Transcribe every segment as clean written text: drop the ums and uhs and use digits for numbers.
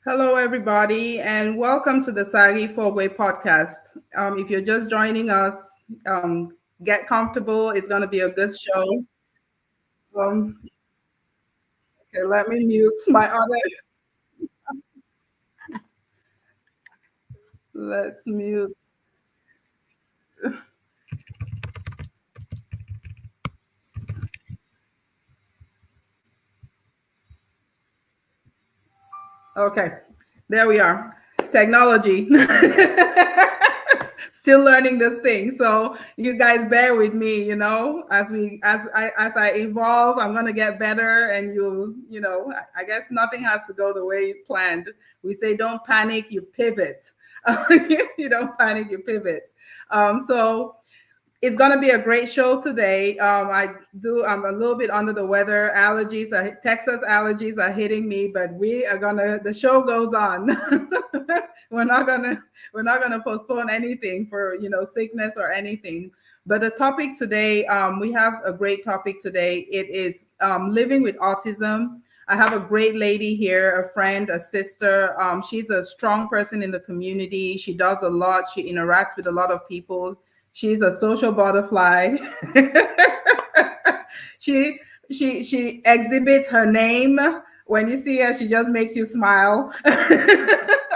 Hello, everybody, and welcome to the Saaghe Fogwe podcast. If you're just joining us, get comfortable. It's going to be a good show. Um, okay, let me mute my other. Let's mute. Okay, there we are. Technology. Still learning this thing. So you guys bear with me, as I evolve, I'm gonna get better and I guess nothing has to go the way you planned. We say don't panic, you pivot. You don't panic, you pivot. So it's going to be a great show today. I'm a little bit under the weather. Texas allergies are hitting me, but the show goes on. we're not gonna postpone anything for, sickness or anything. But the topic today, we have a great topic today. It is living with autism. I have a great lady here, a friend, a sister. She's a strong person in the community. She does a lot. She interacts with a lot of people. She's a social butterfly. she exhibits her name. When you see her, she just makes you smile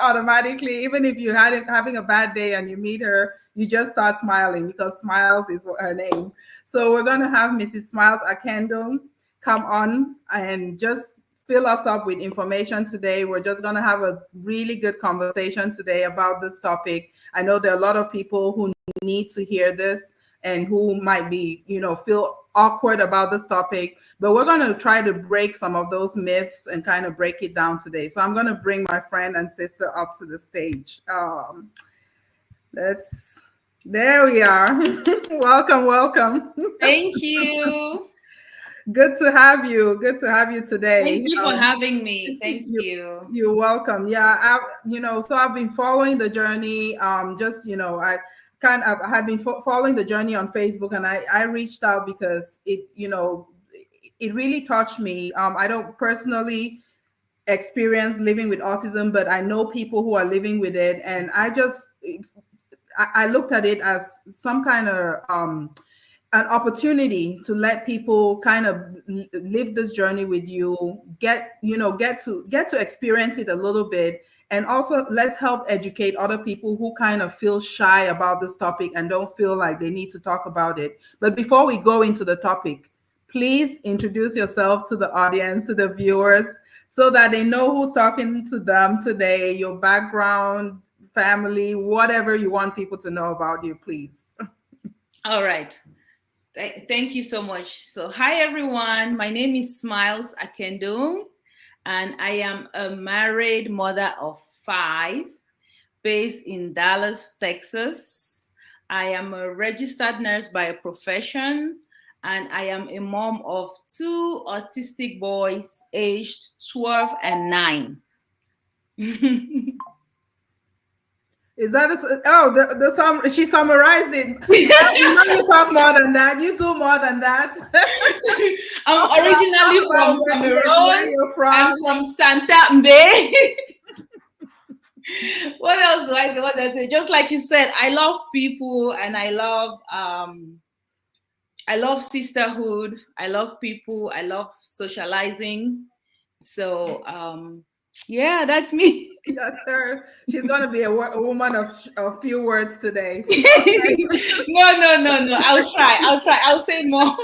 automatically. Even if you're having a bad day and you meet her, you just start smiling because Smiles is her name. So we're going to have Mrs. Smiles Akendung come on and just fill us up with information today. We're just going to have a really good conversation today about this topic. I know there are a lot of people who need to hear this and who might be, feel awkward about this topic, but we're going to try to break some of those myths and kind of break it down today. So I'm going to bring my friend and sister up to the stage. There we are. Welcome. Thank you. Good to have you. Good to have you today. Thank you for having me. Thank you. You're welcome. Yeah, so I've been following the journey. I had been following the journey on Facebook, and I reached out because it really touched me. I don't personally experience living with autism, but I know people who are living with it, and I looked at it as some kind of an opportunity to let people kind of live this journey with you, get to experience it a little bit. And also let's help educate other people who kind of feel shy about this topic and don't feel like they need to talk about it. But before we go into the topic, please introduce yourself to the audience, to the viewers, so that they know who's talking to them today, your background, family, whatever you want people to know about you, please. All right. Thank you so much. So, hi everyone. My name is Smiles Akendung, and I am a married mother of 5, based in Dallas, Texas. I am a registered nurse by profession, and I am a mom of 2 autistic boys aged 12 and 9. Is that she summarized it. You talk more than that. You do more than that. I'm originally from Cameroon. I'm from Santa Mbe. What else do I say? What did I say? Just like you said, I love people and I love sisterhood. I love people. I love socializing. So yeah, that's me. That's her. She's going to be a woman of a few words today. No. I'll try. I'll say more.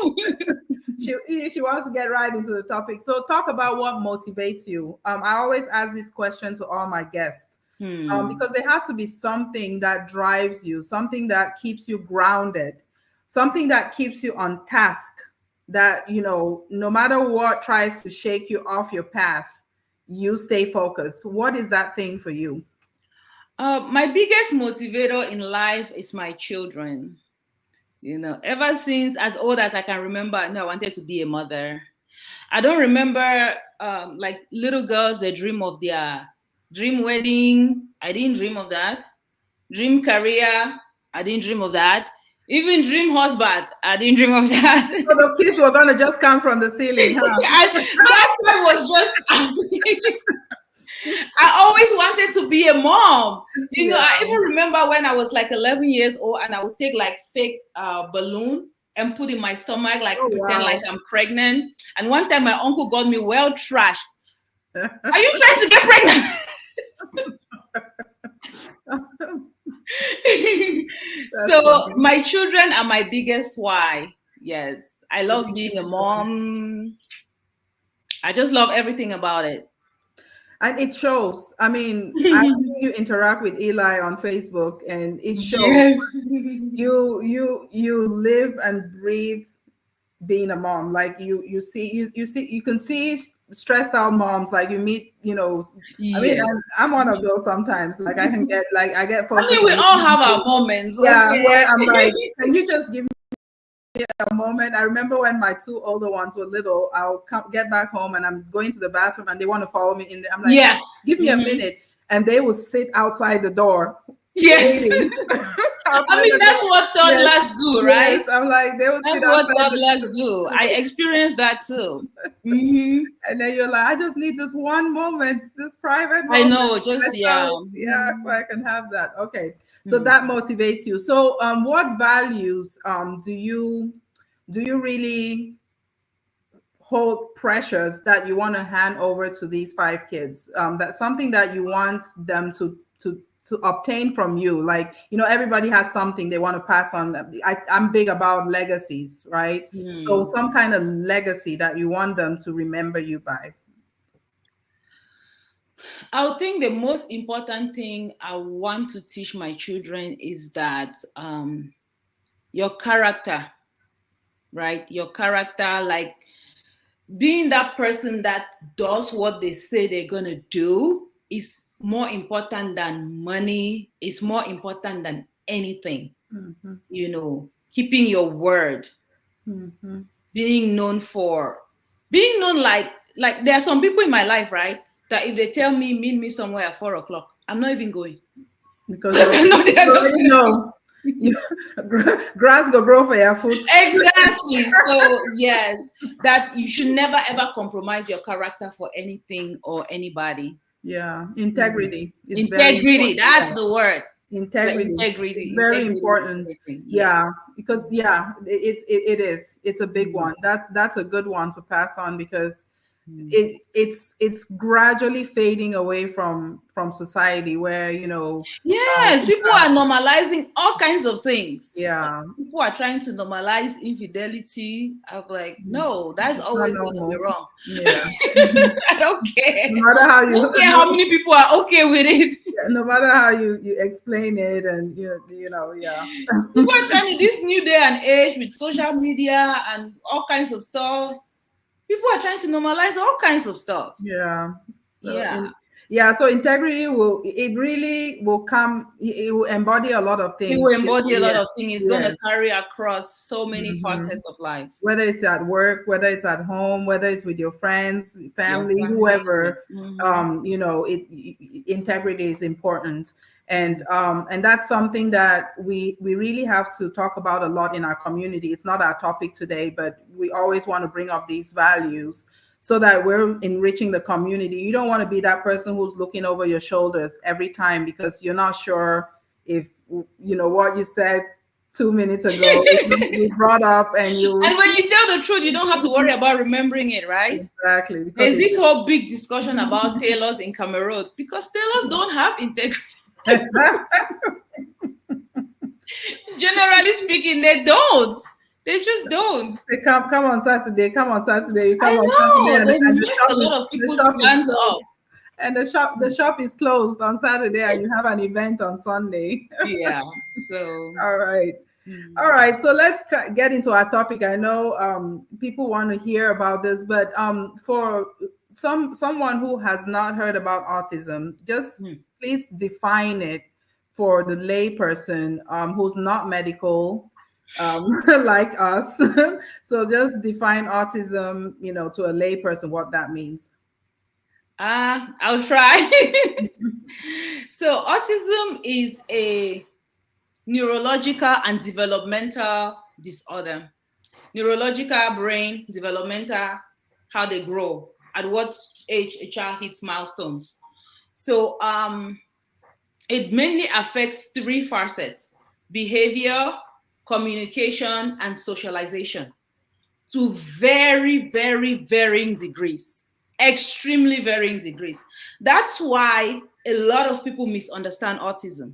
She wants to get right into the topic. So talk about what motivates you. I always ask this question to all my guests because there has to be something that drives you, something that keeps you grounded, something that keeps you on task, that, no matter what tries to shake you off your path, you stay focused. What is that thing for you? My biggest motivator in life is my children. Ever since as old as I can remember, I wanted to be a mother. I don't remember like little girls, they dream of their dream wedding. I didn't dream of that. Dream career. I didn't dream of that. Even dream husband, I didn't dream of that. So the kids were gonna just come from the ceiling, huh? That was just. I always to be a mom. You know, I even remember when I was like 11 years old and I would take like fake balloon and put in my stomach, like pretend like I'm pregnant. And one time my uncle got me well trashed. Are you trying to get pregnant? So funny. My children are my biggest why. Yes, I love being a mom. I just love everything about it. And it shows. I mean, I've seen you interact with Eli on Facebook, and it shows. Yes. You live and breathe being a mom. Like you can see stressed out moms. Like you meet, you know. Yes. I mean, I'm one of those sometimes. Like I can get focused. I mean, we all have our moments. Yeah, okay. Where I'm like, can you just give me a moment? I remember when my two older ones were little, I'll get back home and I'm going to the bathroom and they want to follow me in there. I'm like, yeah, give me a minute. And they will sit outside the door. Yes. I mean, that's what toddlers do, right? Yes. I'm like, they would that's what toddlers do. I experienced that too. And then you're like, I just need this one moment, this private moment. I know, just so I can have that. Okay. So that motivates you. So what values do you really hold pressures that you want to hand over to these 5 kids? That's something that you want them to obtain from you. Like, you know, everybody has something they want to pass on. I'm big about legacies, right? So some kind of legacy that you want them to remember you by. I think the most important thing I want to teach my children is that your character, right? Your character, like being that person that does what they say they're going to do is more important than money. It's more important than anything. You know, keeping your word, being known like there are some people in my life, right? That if they tell me, meet me somewhere at 4 o'clock, I'm not even going. Because I know they are grass go grow for your foot. Exactly. So yes, that you should never ever compromise your character for anything or anybody. Yeah, integrity. Integrity. That's the word. Integrity. It's very important. Yeah, because it is. It's a big one. That's a good one to pass on because it's gradually fading away from society where, you know. Yes, people are normalizing all kinds of things. Yeah, like, people are trying to normalize infidelity. I was like, no, that's always going to be wrong. Yeah. I don't care. No matter how you how many people are okay with it. Yeah, no matter how you explain it, and you know, yeah. People are trying this new day and age with social media and all kinds of stuff. People are trying to normalize all kinds of stuff. Yeah. So integrity will come. It will embody a lot of things. It will embody a lot of things. It's going to carry across so many facets of life. Whether it's at work, whether it's at home, whether it's with your friends, family, whoever. You know, integrity is important. And that's something that we really have to talk about a lot in our community. It's not our topic today, but we always want to bring up these values so that we're enriching the community. You don't want to be that person who's looking over your shoulders every time because you're not sure if, you know, what you said 2 minutes ago we brought up and when you tell the truth, you don't have to worry about remembering it, right? Exactly. There's this whole big discussion about tailors in Cameroon because tailors don't have integrity. Generally speaking, they don't. They just don't. They come on Saturday. You come on Saturday, and the shop is closed on Saturday, and you have an event on Sunday. Yeah. So. All right. So let's get into our topic. I know people want to hear about this, but for someone who has not heard about autism, just please define it for the lay person who's not medical. Like us. So just define autism, you know, to a lay person, what that means. I'll try. So autism is a neurological and developmental disorder. Neurological, brain, developmental, how they grow, at what age a child hits milestones. So it mainly affects three facets: behavior, communication, and socialization, to very, very varying degrees, extremely varying degrees. That's why a lot of people misunderstand autism,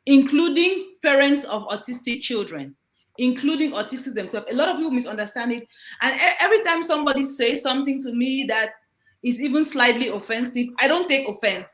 including parents of autistic children, including autistics themselves. A lot of people misunderstand it. And every time somebody says something to me that is even slightly offensive, I don't take offense,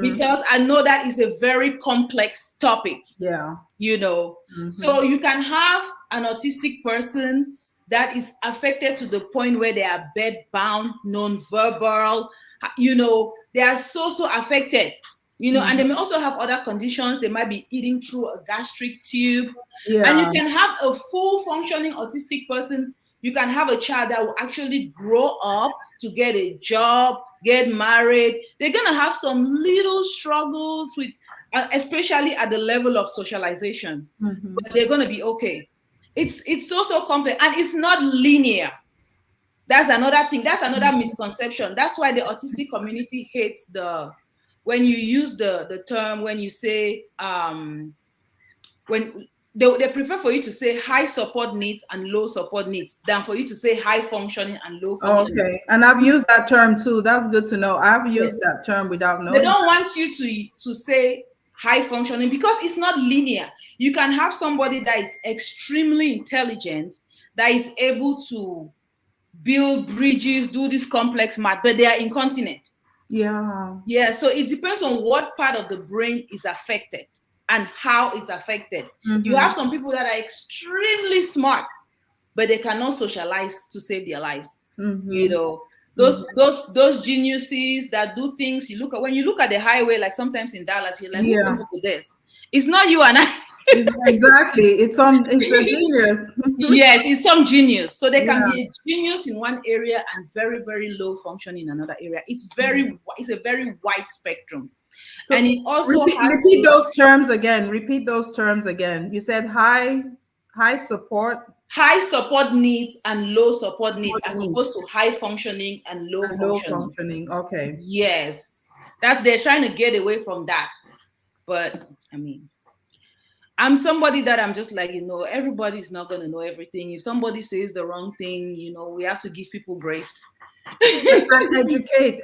because I know that is a very complex topic. Yeah. You know, so you can have an autistic person that is affected to the point where they are bedbound, non-verbal, you know, they are so affected. You know, and they may also have other conditions. They might be eating through a gastric tube. Yeah. And you can have a full functioning autistic person. You can have a child that will actually grow up to get a job, get married. They're going to have some little struggles with, especially at the level of socialization, but they're going to be okay. It's so complex, and it's not linear. That's another thing. That's another misconception. That's why the autistic community hates when you use the term, when you say, when they prefer for you to say high support needs and low support needs than for you to say high functioning and low functioning. Okay, and I've used that term too. That's good to know. I've used that term without knowing. They don't want you to say high functioning, because it's not linear. You can have somebody that is extremely intelligent, that is able to build bridges, do this complex math, but they are incontinent. Yeah, so it depends on what part of the brain is affected and how it's affected. You have some people that are extremely smart, but they cannot socialize to save their lives. You know, those geniuses that do things. When you look at the highway, like sometimes in Dallas, you're like, who can look at this? It's not you and I. Exactly. It's a genius. Yes, it's some genius. So they can be a genius in one area and very, very low function in another area. It's a very wide spectrum. So and it also repeat those terms again. Repeat those terms again. You said high support. High support needs and low support needs, as opposed to high functioning and low functioning. Okay. Yes. That they're trying to get away from that. But I mean, I'm somebody that I'm just like, everybody's not going to know everything. If somebody says the wrong thing, we have to give people grace. and educate.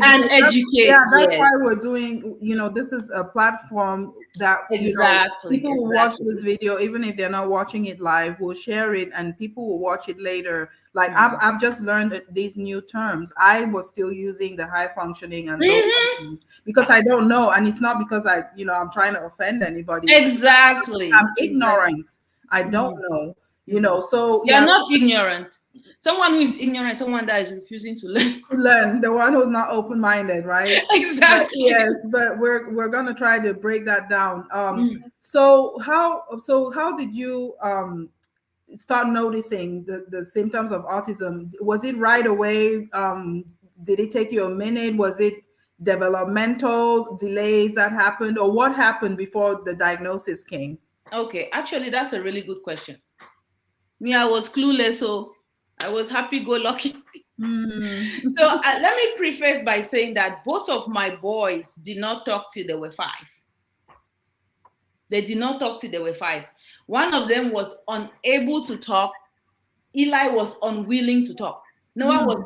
Yeah, that's why we're doing, this is a platform that people will watch this video, even if they're not watching it live, we'll share it and people will watch it later. Like I've just learned these new terms. I was still using the high functioning and low functioning because I don't know, and it's not because I'm trying to offend anybody. Exactly. I'm ignorant. I don't know. So you're not ignorant. Someone who is ignorant, someone that is refusing to learn. The one who's not open-minded, right? Exactly. But we're gonna try to break that down. So how did you start noticing the symptoms of autism? Was it right away? Did it take you a minute? Was it developmental delays that happened, or what happened before the diagnosis came? Okay, actually, that's a really good question. Me, I was clueless, so I was happy-go-lucky. So let me preface by saying that both of my boys did not talk till they were 5. They did not talk till they were 5. One of them was unable to talk. Eli was unwilling to talk. Noah was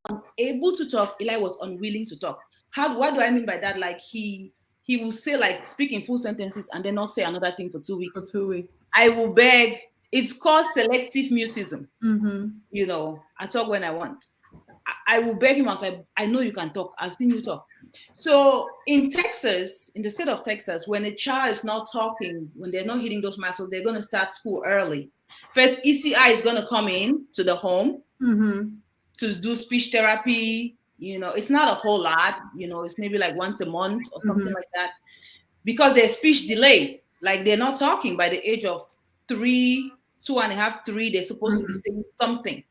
unable to talk. Eli was unwilling to talk. What do I mean by that? Like he will say, like, speak in full sentences and then not say another thing for 2 weeks. For 2 weeks. I will beg. It's called selective mutism. I talk when I want. I will beg him. I was like, I know you can talk. I've seen you talk. So in Texas, in the state of Texas, when a child is not talking, when they're not hitting those milestones, they're going to start school early. First, ECI is going to come in to the home to do speech therapy. It's not a whole lot. It's maybe like once a month or something like that. Because there's speech delay. Like they're not talking by the age of 3, 2.5, 3, they're supposed to be saying something.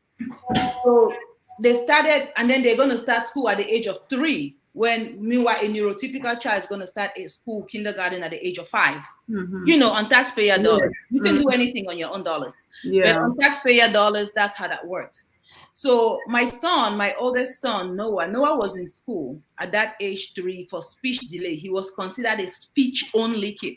So they started, and then they're going to start school at the age of 3, when meanwhile a neurotypical child is going to start a school, kindergarten, at the age of 5. On taxpayer dollars. You can do anything on your own dollars. But on taxpayer dollars, that's how that works. So my son, my oldest son, Noah was in school at that age 3 for speech delay. He was considered a speech only kid.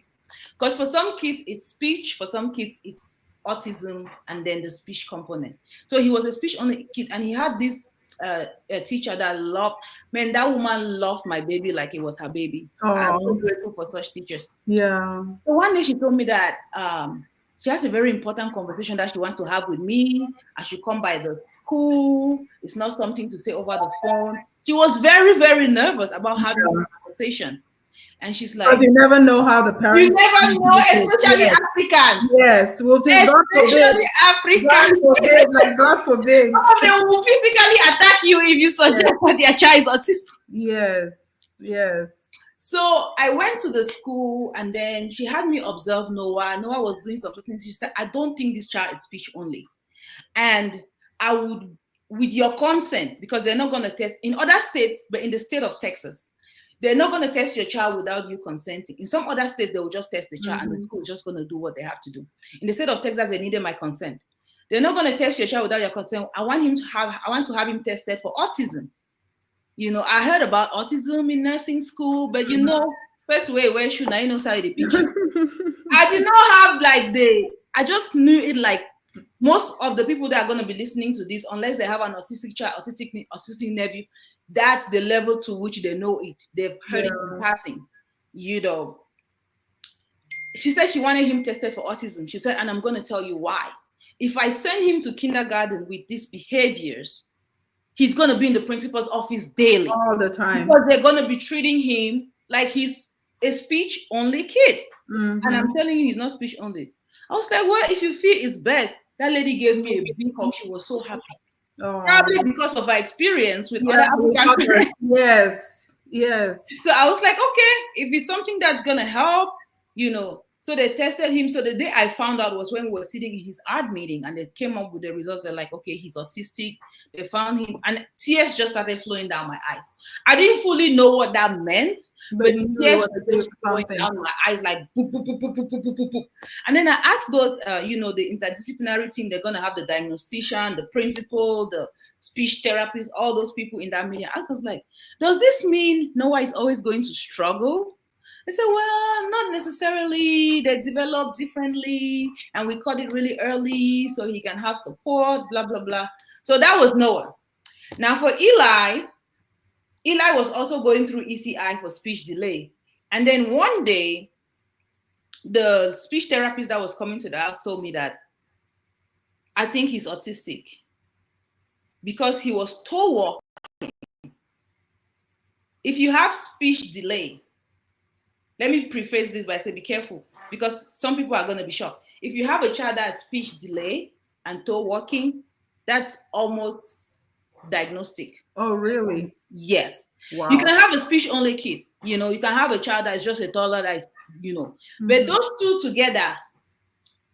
Because for some kids, it's speech, for some kids, it's autism, and then the speech component. So he was a speech only kid, and he had this a teacher that loved, man, that woman loved my baby like it was her baby. I'm so grateful for such teachers. Yeah. So one day she told me that she has a very important conversation that she wants to have with me. I should come by the school. It's not something to say over the phone. She was very, very nervous about having this conversation. And she's like, because you never know how the parents. You never know, especially Africans. Yes, we'll think, especially Africans. God forbid. They will physically attack you if you suggest that their child is autistic. Yes, yes. So I went to the school, and then she had me observe Noah. Noah was doing some things. She said, I don't think this child is speech only. And I would, with your consent, because they're not going to test in other states, but in the state of Texas, they're not going to test your child without you consenting. In some other states, they will just test the child, and the school is just going to do what they have to do. In the state of Texas, they needed my consent. They're not going to test your child without your consent. I want to have him tested for autism. You know, I heard about autism in nursing school, but you know, first way, where should I know side the picture? I did not have I just knew it like most of the people that are going to be listening to this, unless they have an autistic child, autistic nephew, that's the level to which they know it. They've heard it in passing, you know. She said she wanted him tested for autism. She said, and I'm going to tell you why. If I send him to kindergarten with these behaviors, he's going to be in the principal's office daily. All the time. Because they're going to be treating him like he's a speech-only kid. And I'm telling you, he's not speech-only. I was like, well, if you feel it's best, that lady gave me a big hug. She was so happy. Probably because of her experience with other African parents. Yes, yes. So I was like, okay, if it's something that's going to help, you know. So they tested him. So the day I found out was when we were sitting in his art meeting, and they came up with the results. They're like, okay, he's autistic. They found him, and tears just started flowing down my eyes. I didn't fully know what that meant, but tears were just flowing down my eyes like boop, boop, boop, boop, boop, boop, boop, boop. And then I asked those, you know, the interdisciplinary team, they're going to have the diagnostician, the principal, the speech therapist, all those people in that meeting. I was like, does this mean Noah is always going to struggle? I said, well, not necessarily. They develop differently, and we caught it really early so he can have support, blah, blah, blah. So that was Noah. Now for Eli was also going through ECI for speech delay. And then one day, the speech therapist that was coming to the house told me that I think he's autistic because he was toe walking. If you have speech delay, let me preface this by saying, be careful, because some people are going to be shocked. If you have a child that has speech delay and toe walking, that's almost diagnostic. Oh, really? Yes. Wow. You can have a speech only kid. You know, you can have a child that is just a toddler that is, you know, but those two together,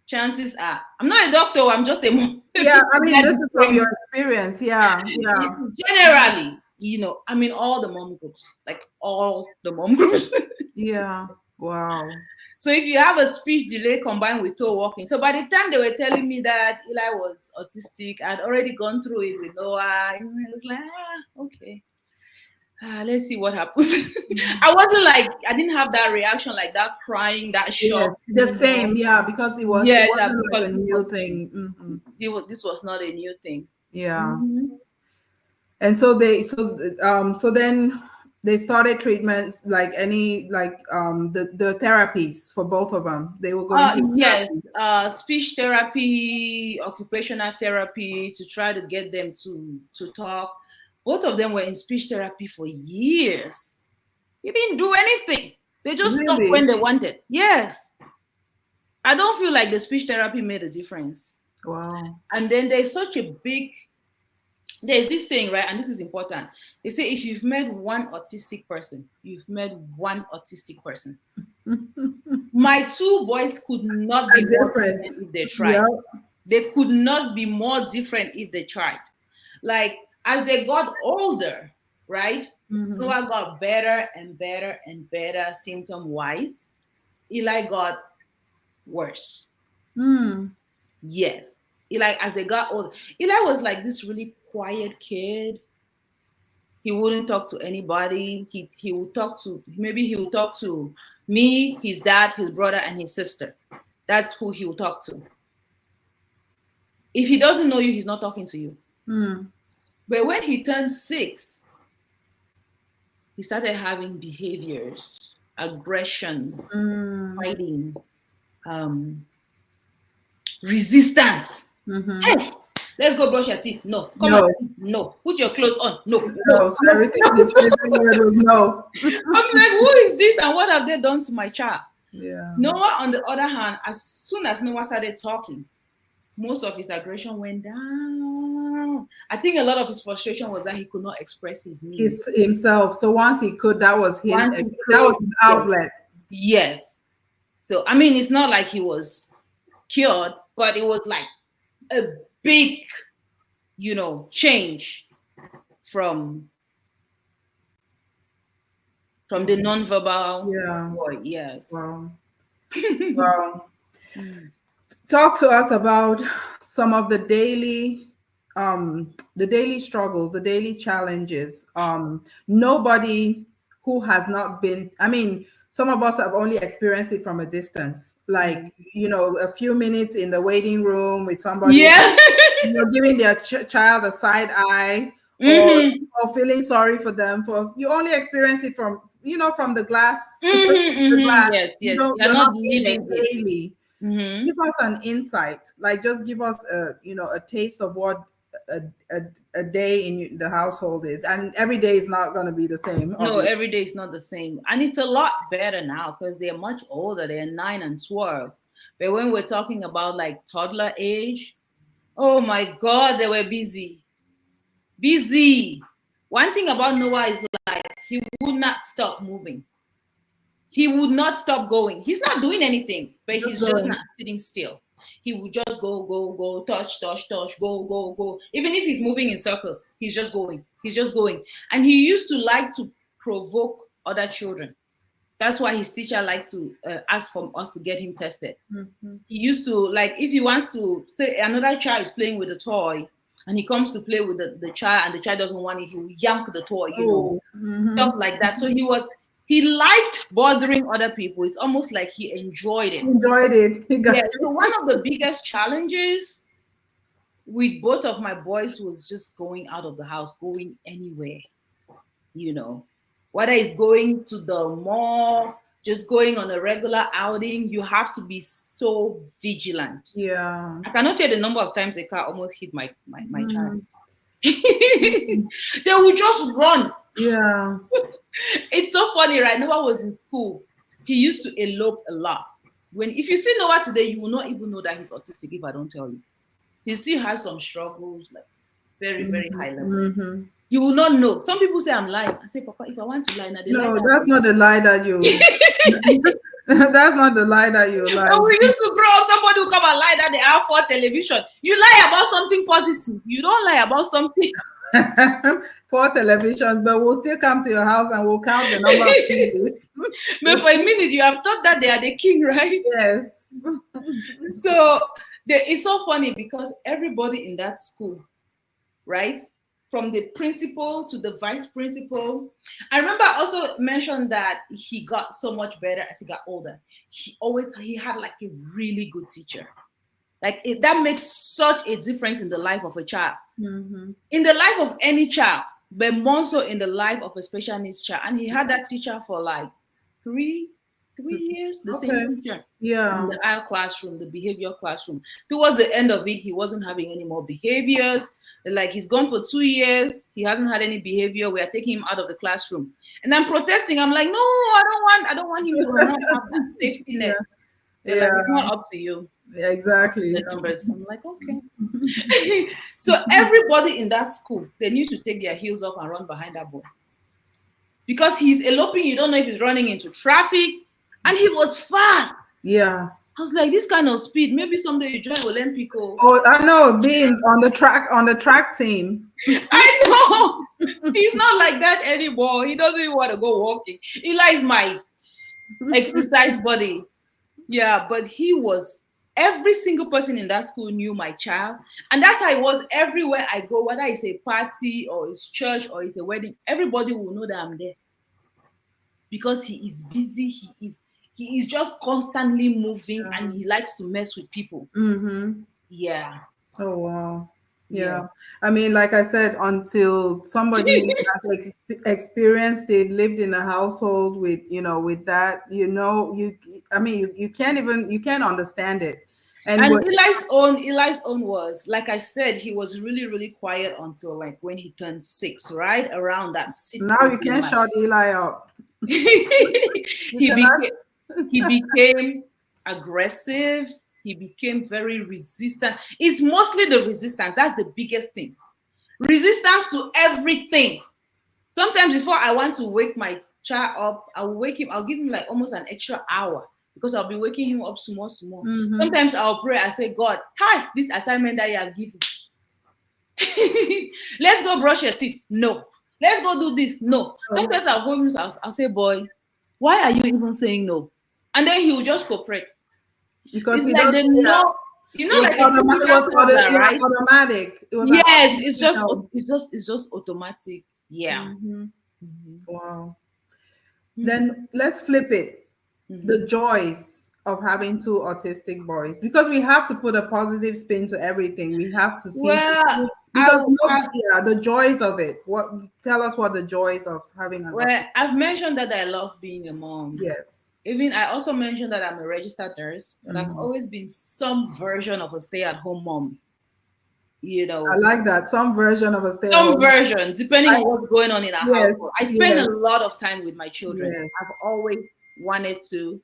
chances are, I'm not a doctor, I'm just a mom. Yeah, I mean, this is from your experience. Yeah, yeah. Generally, you know, I mean, all the mom groups, like all the mom groups. Yeah. Wow. So if you have a speech delay combined with toe walking, so by the time they were telling me that Eli was autistic, I'd already gone through it with Noah, and I was like, okay, let's see what happens. I wasn't like, I didn't have that reaction, like that crying, that shock. Yes, the same, yeah, because it was, yes, it wasn't like a new thing. This was not a new thing. Yeah. And so then they started treatments like the therapies for both of them. They were going yes, speech therapy, occupational therapy to try to get them to talk. Both of them were in speech therapy for years. They didn't do anything. They just stopped when they wanted. Yes. I don't feel like the speech therapy made a difference. Wow. And then there's this saying, right? And this is important. They say if you've met one autistic person, you've met one autistic person. My two boys could not be more different if they tried. Yep. They could not be more different if they tried. Like, as they got older, right? Noah got better and better and better symptom-wise. Eli got worse. Yes. Eli, as they got older, Eli was like this really quiet kid. He wouldn't talk to anybody. He would talk to, maybe he would talk to me, his dad, his brother, and his sister. That's who he will talk to. If he doesn't know you, he's not talking to you. But when he turned 6, he started having behaviors, aggression, fighting, resistance. Hey, let's go brush your teeth. No. Come on. No. Put your clothes on. No. So everything is no. I'm like, who is this and what have they done to my child? Yeah. Noah, on the other hand, as soon as Noah started talking, most of his aggression went down. I think a lot of his frustration was that he could not express his needs himself. So once he could, that was his outlet. Yes. So I mean, it's not like he was cured, but it was like a big, change from the nonverbal boy. Yes. Wow. Wow. Talk to us about some of the daily struggles, the daily challenges. Nobody who has not been, I mean, some of us have only experienced it from a distance, like, a few minutes in the waiting room with somebody, giving their child a side eye, or feeling sorry for them. You only experience it from, from the glass. The glass. Yes. You're not living daily. Give us an insight, like just give us a taste of what a day in the household is, and every day is not going to be the same. No, every day is not the same, and it's a lot better now because they're much older. They're 9 and 12. But when we're talking about like toddler age, oh my God, they were busy. One thing about Noah is like he would not stop moving. He would not stop going. He's not doing anything, but he's just not sitting still. He would just go, touch, go. Even if he's moving in circles, he's just going. And he used to like to provoke other children. That's why his teacher liked to ask from us to get him tested. He used to, like, if he wants to, say another child is playing with a toy, and he comes to play with the child, and the child doesn't want it, he will yank the toy, stuff like that. So he liked bothering other people. It's almost like he enjoyed it. So one of the biggest challenges with both of my boys was just going out of the house, going anywhere, whether it's going to the mall, just going on a regular outing, you have to be so vigilant. Yeah. I cannot tell the number of times a car almost hit my child. They would just run. Yeah. It's so funny, right? Noah was in school. He used to elope a lot. If you see Noah today, you will not even know that he's autistic if I don't tell you. He still has some struggles, like very, very high level. You will not know. Some people say I'm lying. I say, Papa, if I want to lie, that's not the lie that you. That's not the lie that you lie. When we used to grow up, somebody will come and lie that they have 4 television. You lie about something positive. You don't lie about something. 4 televisions, but we'll still come to your house and we'll count the number of TVs. But for a minute, you have thought that they are the king, right? Yes. So it's so funny because everybody in that school, right? From the principal to the vice principal. I remember I also mentioned that he got so much better as he got older. He had like a really good teacher. Like that makes such a difference in the life of a child. In the life of any child, but more so in the life of a special needs child. And he had that teacher for like 3 years, the same teacher. Yeah. In the IEL classroom, the behavior classroom. Towards the end of it, he wasn't having any more behaviors. Like he's gone for 2 years. He hasn't had any behavior. We are taking him out of the classroom. And I'm protesting. I'm like, no, I don't want him to not have that safety net. They're like, it's not up to you. Yeah, exactly. The numbers. I'm like, okay. So everybody in that school, they need to take their heels off and run behind that boy. Because he's eloping, you don't know if he's running into traffic. And he was fast. Yeah. I was like, this kind of speed, maybe someday you join Olympic. Oh, I know, being on the track team. I know. He's not like that anymore. He doesn't even want to go walking. He likes my exercise body. Yeah, but he was Every single person in that school knew my child. And that's how it was everywhere I go, whether it's a party or it's church or it's a wedding, everybody will know that I'm there. Because he is busy, he is just constantly moving, and he likes to mess with people. Yeah. Oh wow. Yeah. I mean, like I said, until somebody has experienced it, lived in a household with, with that, I mean, you can't understand it. And Eli's own was, like I said, he was really, really quiet until like when he turned 6, right around that 6. Now you can't shut Eli up. he became aggressive. He became very resistant. It's mostly the resistance. That's the biggest thing. Resistance to everything. Sometimes before I want to wake my child up, I'll wake him. I'll give him like almost an extra hour because I'll be waking him up small. Sometimes I'll pray. I say, God, hi, this assignment that you have given. Let's go brush your teeth. No. Let's go do this. No. Sometimes I'll go him. I'll say, boy, why are you even saying no? And then he will just cooperate. Because it's like they know, like automatic. Automatic. Yes, it's just automatic. Yeah. Wow. Then let's flip it. The joys of having 2 autistic boys, because we have to put a positive spin to everything. We have to see the joys of it. Tell us what the joys of having a I've mentioned that I love being a mom. Yes. Even I also mentioned that I'm a registered nurse, but I've always been some version of a stay-at-home mom. I like that. Some version of a stay-at-home. Some version, depending on what's going on in our household. I spend a lot of time with my children. Yes. I've always wanted to,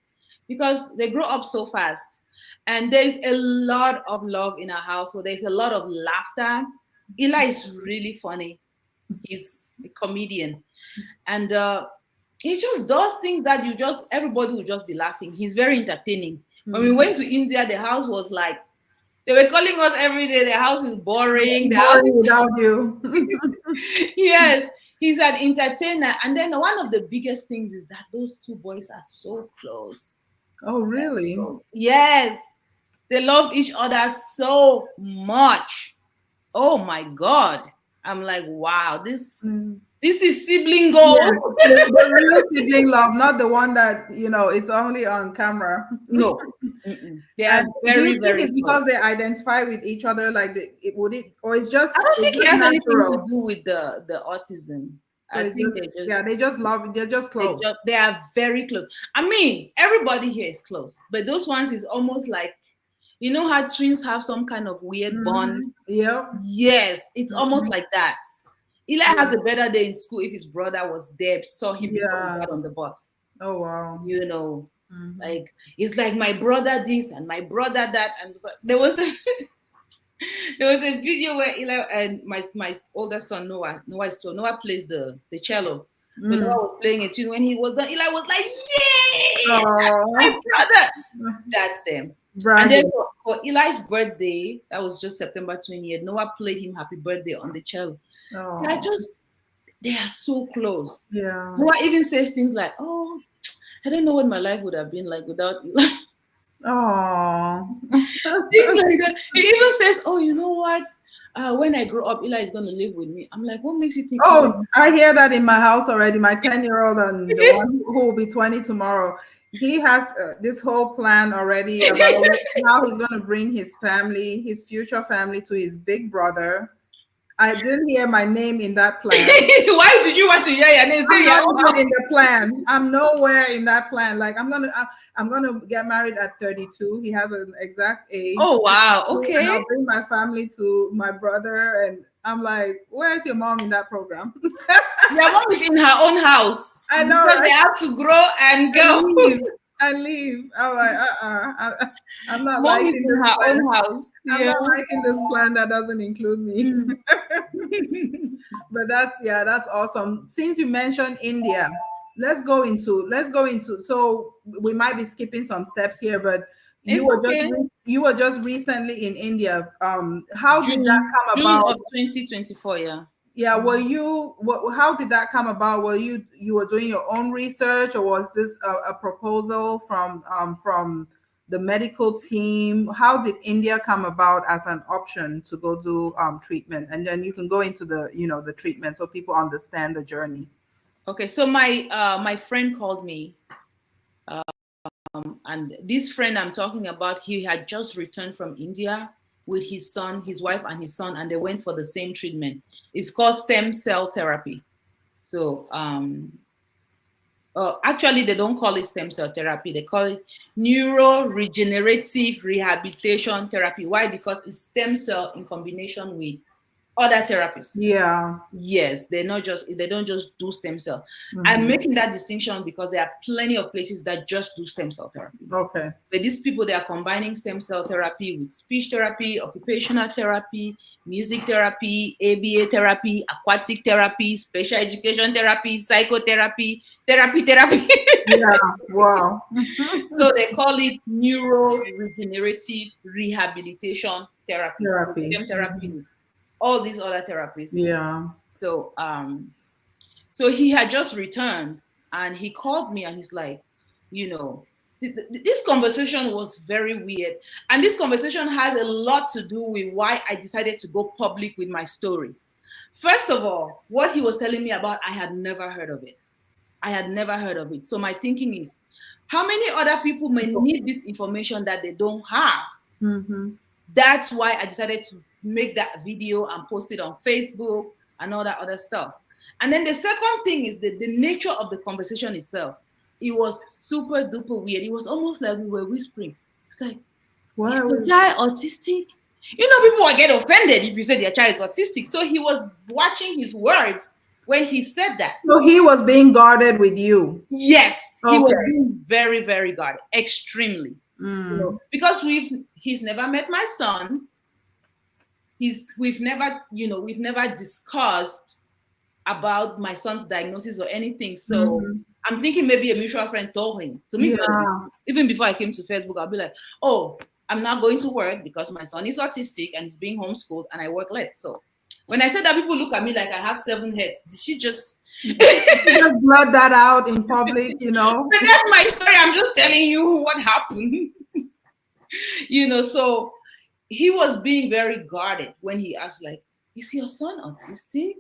because they grow up so fast. And there's a lot of love in our household. There's a lot of laughter. Eli is really funny. He's a comedian. And he just does things that everybody will just be laughing. He's very entertaining. When we went to India, the house was like, they were calling us every day. The house is boring. Without you. Yes, he's an entertainer. And then one of the biggest things is that those 2 boys are so close. Oh, really? Yes. They love each other so much. Oh my God. I'm like, wow, this is sibling gold. Yes, the real sibling love, not the one that is only on camera. No, they are very, do you think it's because they identify with each other, like or it's just? I don't think it has anything to do with the autism. So I think they just love. They're just close. They are very close. I mean, everybody here is close, but those ones is almost like, how twins have some kind of weird bond. Yeah. Yes, it's almost like that. Eli has a better day in school if his brother was there, saw him on the bus. Oh wow. Like it's like my brother this and my brother that, and there was a video where Eli and my older son Noah plays the cello. But Noah was playing a tune. When he was done, Eli was like, "Yay! My brother!" That's them. And then for Eli's birthday, that was just September 20th, Noah played him Happy Birthday on the cello. They are so close. Yeah. Noah even says things like, "Oh, I don't know what my life would have been like without Eli." Oh. Things like that. He even says, "Oh, you know what? When I grow up, Eli is going to live with me." I'm like, what makes you think? Oh, I hear that in my house already. My 10-year-old and the one who will be 20 tomorrow. He has this whole plan already about how he's going to bring his future family, to his big brother. I didn't hear my name in that plan. Why did you want to hear your name? I'm not in the plan. I'm nowhere in that plan. Like I'm gonna get married at 32. He has an exact age. Oh wow, okay. And I'll bring my family to my brother, and I'm like, where's your mom in that program? Your mom is in her own house. I know, because they have to grow and go. And leave. I'm like, I'm not Mom liking is in this her plan. own house. I'm not liking this plan that doesn't include me. But that's awesome. Since you mentioned India, let's go into. So we might be skipping some steps here, but you were just recently in India. How did that come about? June of 2024, yeah. Yeah, how did that come about? Were you were doing your own research, or was this a proposal from the medical team? How did India come about as an option to go do treatment? And then you can go into the, the treatment so people understand the journey. Okay, so my friend called me, and this friend I'm talking about, he had just returned from India with his son, his wife, and his son, and they went for the same treatment. It's called stem cell therapy. So actually, they don't call it stem cell therapy. They call it neuro-regenerative rehabilitation therapy. Why? Because it's stem cell in combination with other therapies. Yeah. Yes, they don't just do stem cell. I'm making that distinction because there are plenty of places that just do stem cell therapy. Okay. But these people, they are combining stem cell therapy with speech therapy, occupational therapy, music therapy, ABA therapy, aquatic therapy, special education therapy, psychotherapy, therapy. Yeah. Wow. So they call it neuro-regenerative rehabilitation therapy. Stem therapy. All these other therapies. Yeah. So so he had just returned and he called me and he's like, this conversation was very weird. And this conversation has a lot to do with why I decided to go public with my story. First of all, what he was telling me about, I had never heard of it. So my thinking is, how many other people may need this information that they don't have? That's why I decided to make that video and post it on Facebook and all that other stuff. And then the second thing is the nature of the conversation itself. It was super duper weird. It was almost like we were whispering. It's like, wow. Is the child autistic? People will get offended if you say their child is autistic. So he was watching his words when he said that. So he was being guarded with you? Yes. Okay. He was being very, very guarded. Extremely. Because he's never met my son. We've never discussed about my son's diagnosis or anything. So I'm thinking maybe a mutual friend told him. To me, even before I came to Facebook, I'll be like, oh, I'm not going to work because my son is autistic and he's being homeschooled and I work less. So when I said that, people look at me like I have 7 heads. Did she just blurt that out in public, But that's my story. I'm just telling you what happened. So he was being very guarded when he asked, like, is your son autistic?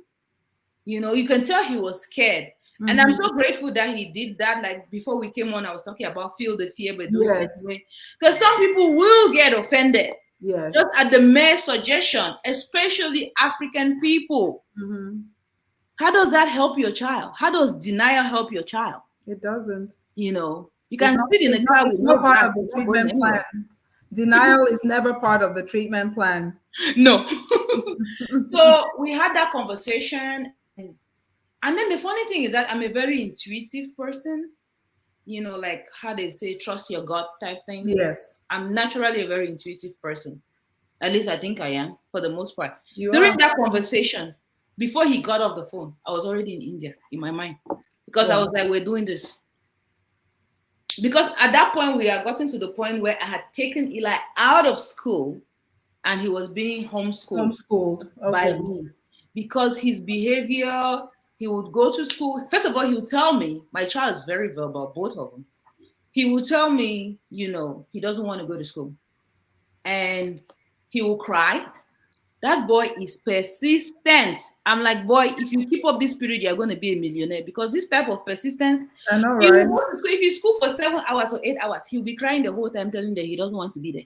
You can tell he was scared. And I'm so grateful that he did that. Like before we came on, I was talking about feel the fear, but do it anyway. Because some people will get offended. Yes. Just at the mere suggestion, especially African people. How does that help your child? How does denial help your child? It doesn't. You can sit in a car with no part of the treatment plan. Denial is never part of the treatment plan. No. So we had that conversation. And then the funny thing is that I'm a very intuitive person. Like how they say, trust your gut type thing. Yes. I'm naturally a very intuitive person. At least I think I am, for the most part. During that conversation, before he got off the phone, I was already in India in my mind. Because I was like, we're doing this. Because at that point, we had gotten to the point where I had taken Eli out of school and he was being homeschooled by me. Because his behavior, he would go to school. First of all, he would tell me, my child is very verbal, both of them. He would tell me, he doesn't want to go to school. And he will cry. That boy is persistent. I'm like, boy, if you keep up this period, you're going to be a millionaire. Because this type of persistence, I know, right? If he's school for 7 hours or 8 hours, he'll be crying the whole time, telling that he doesn't want to be there.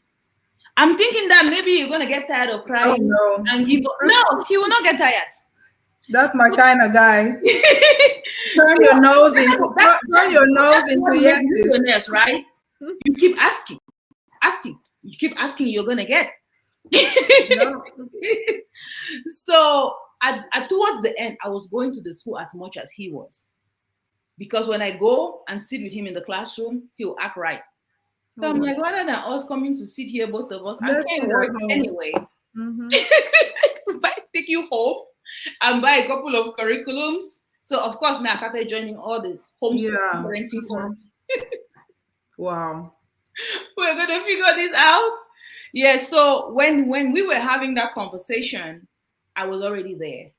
I'm thinking that maybe you're going to get tired of crying and give up. No, he will not get tired. That's my kind of guy. Turn your nose into yeses, right? You keep asking. You keep asking, you're going to get. So towards the end, I was going to the school as much as he was, because when I go and sit with him in the classroom, he'll act right. So I'm like, rather than us coming to sit here, both of us, I can't work anyway. If I take you home and buy a couple of curriculums. So of course now I started joining all the homeschooling parenting forums. Wow. We're gonna figure this out. Yeah, so when we were having that conversation, I was already there.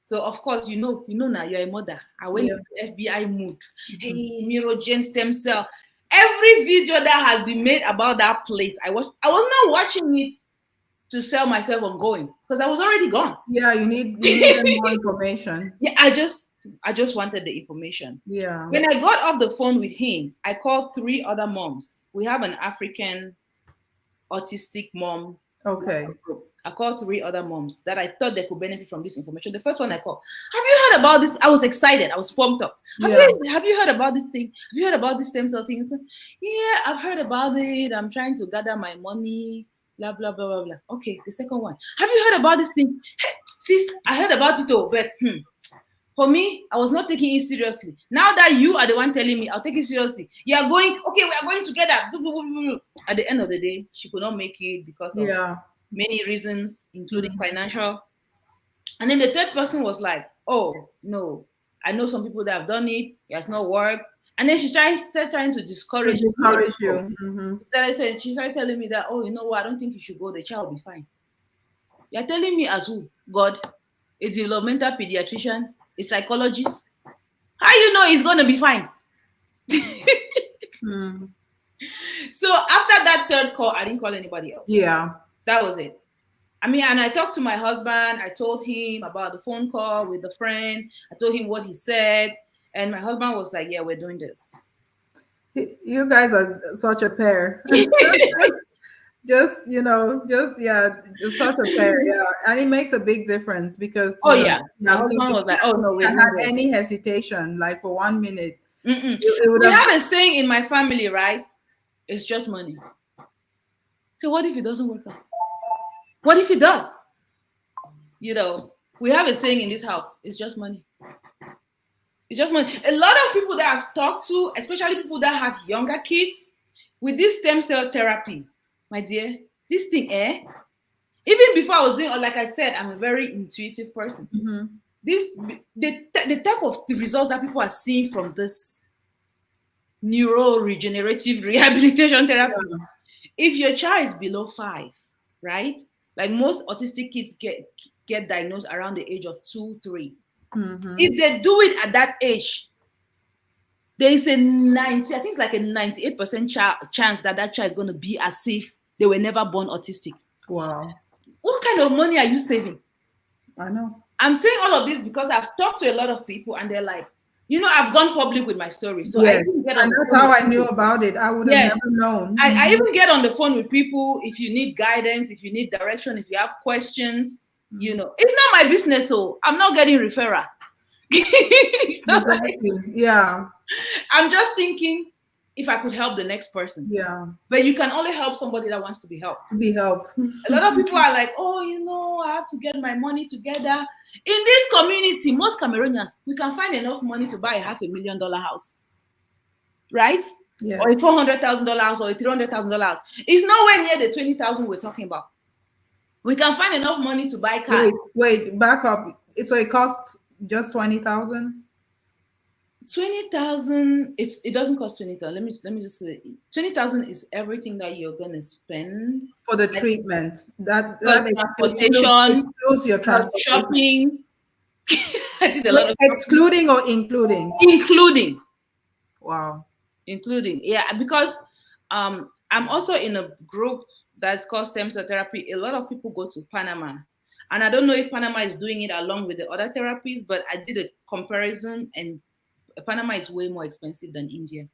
So of course, you know now you're a mother. I went into FBI mood. Hey, neurogen stem cell. Every video that has been made about that place, I was not watching it to sell myself on going, because I was already gone. Yeah, you need more information. Yeah, I just wanted the information. Yeah. When I got off the phone with him, I called 3 other moms. We have an African autistic mom. Okay. I called 3 other moms that I thought they could benefit from this information. The first one I called, have you heard about this? I was excited. I was pumped up. Have you heard about this thing? Have you heard about this stem cell thing? Yeah, I've heard about it. I'm trying to gather my money. Blah, blah, blah, blah, blah. Okay, the second one. Have you heard about this thing? Hey, sis, I heard about it though, but for me, I was not taking it seriously. Now that you are the one telling me, I'll take it seriously. You are going, okay, we are going together. At the end of the day, she could not make it because of many reasons, including financial. And then the third person was like, oh, no, I know some people that have done it. It has not worked. And then she's trying to discourage you. She started telling me that, oh, you know what? I don't think you should go. The child will be fine. You're telling me as who? God, a developmental pediatrician, a psychologist. How you know he's going to be fine? So after that third call, I didn't call anybody else. Yeah. That was it. I mean, and I talked to my husband. I told him about the phone call with the friend. I told him what he said. And my husband was like, yeah, we're doing this. You guys are such a pair. just such a pair. Yeah. And it makes a big difference because my husband was like, oh no, we had any hesitation, like for 1 minute. We have a saying in my family, right? It's just money. So what if it doesn't work out? What if it does? You know, we have a saying in this house, it's just money. It's just money. A lot of people that I've talked to, especially people that have younger kids, with this stem cell therapy, my dear, this thing, even before I was doing, like I said, I'm a very intuitive person. The type of the results that people are seeing from this neuroregenerative rehabilitation therapy, if your child is below 5, right? Like most autistic kids get diagnosed around the age of 2, 3. If they do it at that age, there is a 98% chance that child is going to be as if they were never born autistic. Wow. What kind of money are you saving? I know. I'm saying all of this because I've talked to a lot of people and they're like, you know, I've gone public with my story. So yes, and that's how I knew about it. I would have never known. I even get on the phone with people if you need guidance, if you need direction, if you have questions. You know, it's not my business, so I'm not getting referral. It's not exactly. I'm just thinking if I could help the next person. Yeah. But you can only help somebody that wants to be helped. Be helped. A lot of people are like, oh, you know, I have to get my money together. In this community, most Cameroonians, we can find enough money to buy a $500,000 house. Right? Yes. Or a $400,000 house or a $300,000. It's nowhere near the 20,000 we're talking about. We can find enough money to buy cars. Wait, back up. So it costs just 20,000? 20,000. It doesn't cost 20,000. Let me just say 20,000 is everything that you're gonna spend for the treatment. That transportation, excludes your transportation. Shopping. I did a lot of excluding shopping. Or including? Including. Wow. Including, yeah, because I'm also in a group that's called stem cell therapy. A lot of people go to Panama. And I don't know if Panama is doing it along with the other therapies, but I did a comparison and Panama is way more expensive than India.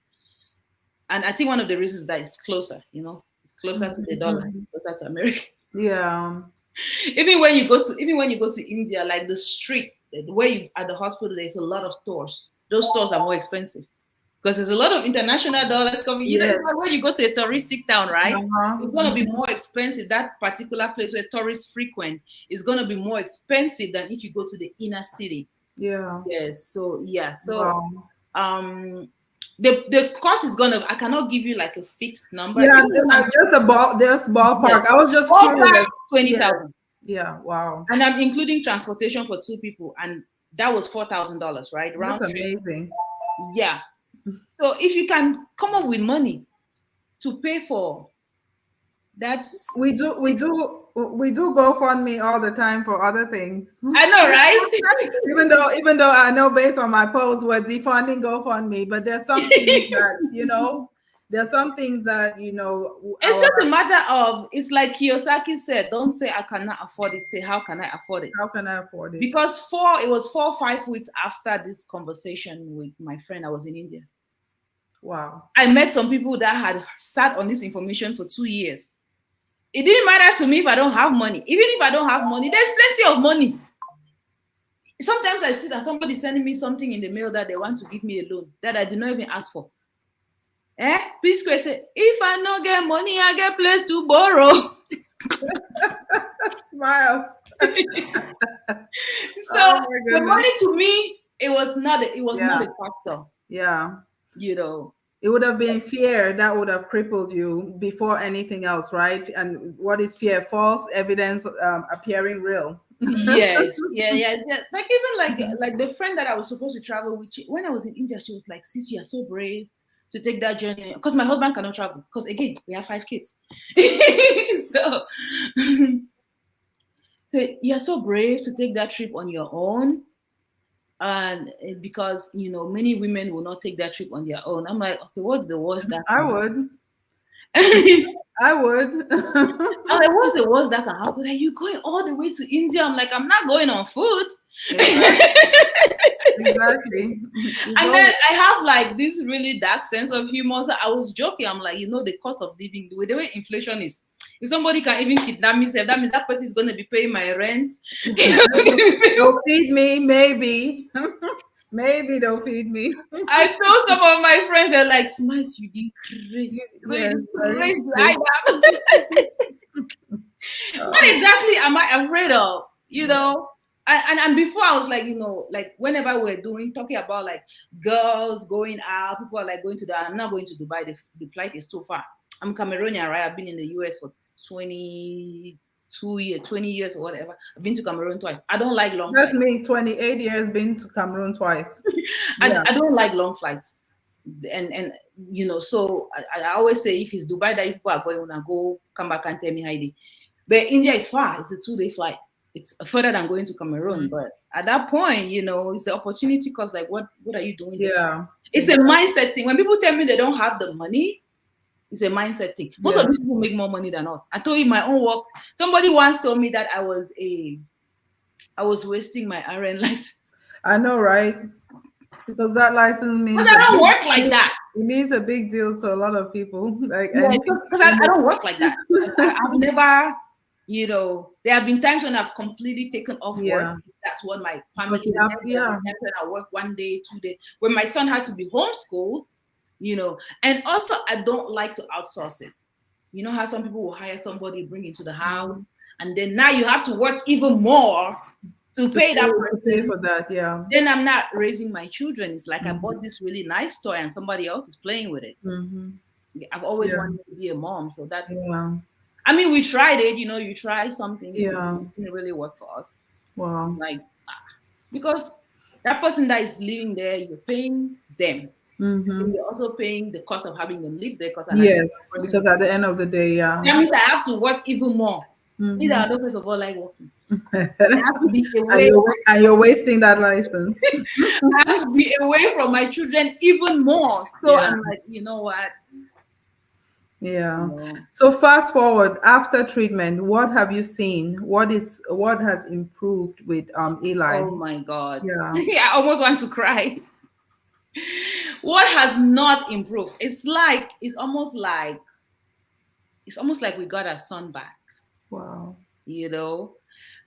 And I think one of the reasons is that it's closer, you know, it's closer to the dollar, closer to America. Yeah. Even when you go to India, like the street where you at the hospital, there's a lot of stores. Those stores are more expensive. Because there's a lot of international dollars coming. You know, it's like when you go to a touristic town, right? It's going to be more expensive. That particular place where tourists frequent is going to be more expensive than if you go to the inner city. Yeah. Yes. So yeah. So the cost is gonna. I cannot give you like a fixed number. Yeah, just ballpark. Yeah. I was just curious. 20,000. Yeah. Wow. And I'm including transportation for 2 people, and that was $4,000, right? That's amazing. Yeah. So if you can come up with money to pay for that, we do GoFundMe all the time for other things. I know, right? even though I know based on my post we're defunding GoFundMe, but there's something that there are some things that, you know, It's just a matter of, it's like Kiyosaki said, don't say I cannot afford it, say how can I afford it? How can I afford it? Because it was 4 or 5 weeks after this conversation with my friend, I was in India. Wow. I met some people that had sat on this information for 2 years. It didn't matter to me if I don't have money. Even if I don't have money, there's plenty of money. Sometimes I see that somebody's sending me something in the mail that they want to give me a loan that I did not even ask for. Please say, if I not get money, I get place to borrow. Smiles. So the money to me, it was not a factor. Yeah. You know. It would have been fear that would have crippled you before anything else, right? And what is fear? False evidence appearing real. Yes. Yeah. Like even like the friend that I was supposed to travel with, when I was in India, she was like, "Sis, you are so brave to take that journey." Because my husband cannot travel. Because again, we have 5 kids. So you're so brave to take that trip on your own. And because, you know, many women will not take that trip on their own. I'm like, okay, what's the worst that I would. I would. I'm like, what's the worst that can happen? Are you going all the way to India? I'm like, I'm not going on food. Exactly. And then I have like this really dark sense of humor. So I was joking. I'm like, you know, the cost of living, the way inflation is. If somebody can even kidnap me, that means that person is going to be paying my rent. They'll feed me, maybe. Maybe they'll feed me. I told some of my friends, they're like, "Smiles, you did crazy. Yes, What exactly am I afraid of? You know?" And before I was like, you know, like whenever we're talking about like girls going out, people are like going to I'm not going to Dubai. The flight is too far. I'm Cameroonian, right? I've been in the US for 20 years or whatever. I've been to Cameroon twice. I don't like long flights. That's me, 28 years, been to Cameroon twice. I don't like long flights. And you know, so I always say if it's Dubai that people are going to go, come back and tell me how it is. But India is far. It's a 2-day flight. It's further than going to Cameroon. But at that point, you know, it's the opportunity because like what are you doing? Yeah. It's a mindset thing. When people tell me they don't have the money, it's a mindset thing. Most of these people make more money than us. I told you my own work. Somebody once told me that I was wasting my RN license. I know, right? Because that license means. Because I don't work like that. It means a big deal to a lot of people. Like, because I don't work like that. I've never, you know, there have been times when I've completely taken off work. That's what my family. I work 1 day, 2 days. When my son had to be homeschooled. You know, and also I don't like to outsource it. You know how some people will hire somebody, bring it to the house, and then now you have to work even more to pay that person. To pay for that, yeah. Then I'm not raising my children. It's like I bought this really nice toy and somebody else is playing with it. I've always wanted to be a mom, so that. I mean, we tried it. You know, you try something. Yeah, it didn't really work for us. Wow. Like because that person that is living there, you're paying them. You're also paying the cost of having them live there. Because at the end of the day, that means I have to work even more. Either I don't first of all like working. I have to be away. And you're wasting that license. I have to be away from my children even more. So I'm like, you know what? Yeah. So fast forward after treatment, what have you seen? What has improved with Eli? Oh my God. Yeah. I almost want to cry. What has not improved? It's almost like we got our son back. Wow. You know,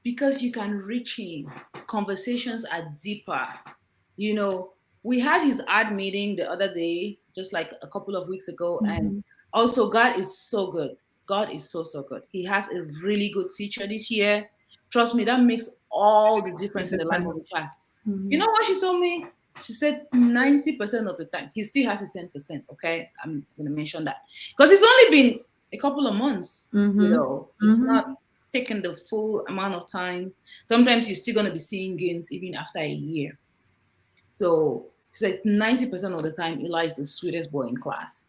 because you can reach him. Conversations are deeper. You know, we had his art meeting the other day, just like a couple of weeks ago. And also God is so good. God is so good. He has a really good teacher this year. Trust me, that makes all the difference in the life of the child. You know what she told me? She said 90% of the time, he still has his 10%. Okay, I'm going to mention that. Because it's only been a couple of months, you know. It's not taking the full amount of time. Sometimes you're still going to be seeing gains even after a year. So she said 90% of the time, Eli is the sweetest boy in class.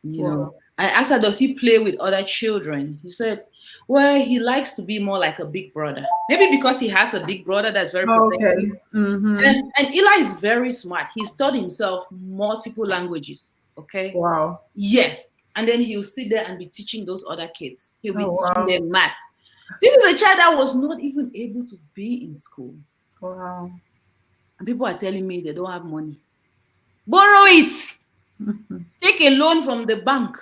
You know, I asked her, does he play with other children? He said, well, he likes to be more like a big brother. Maybe because he has a big brother that's very protective. And Eli is very smart. He's taught himself multiple languages. Okay. Wow. Yes. And then he'll sit there and be teaching those other kids. He'll be teaching Wow. them math. This is a child that was not even able to be in school. Wow. And people are telling me they don't have money. Borrow it. Take a loan from the bank.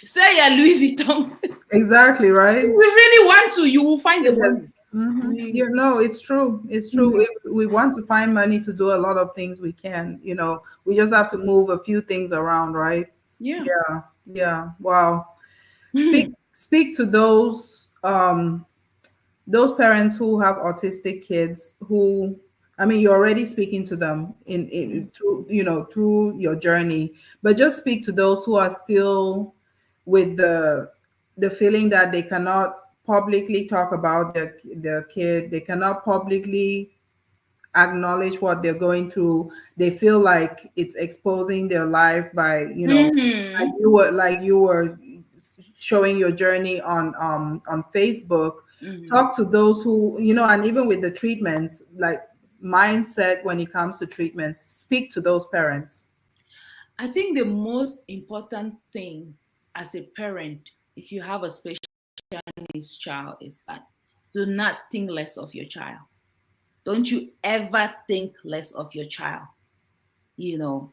Say your Louis Vuitton. Exactly, right? If we really want to, you will find the money. You know, it's true. It's true. If we want to find money to do a lot of things, we can. You know, we just have to move a few things around, right? Yeah. Yeah. Yeah. Wow. Speak to those parents who have autistic kids who, I mean, you're already speaking to them in through, you know, through your journey, but just speak to those who are still with the feeling that they cannot publicly talk about their kid, they cannot publicly acknowledge what they're going through. They feel like it's exposing their life by, you know, like you were showing your journey on Facebook. Talk to those who, you know, and even with the treatments, like mindset when it comes to treatments, speak to those parents. I think the most important thing as a parent, if you have a special needs child, is that do not think less of your child. Don't you ever think less of your child, you know.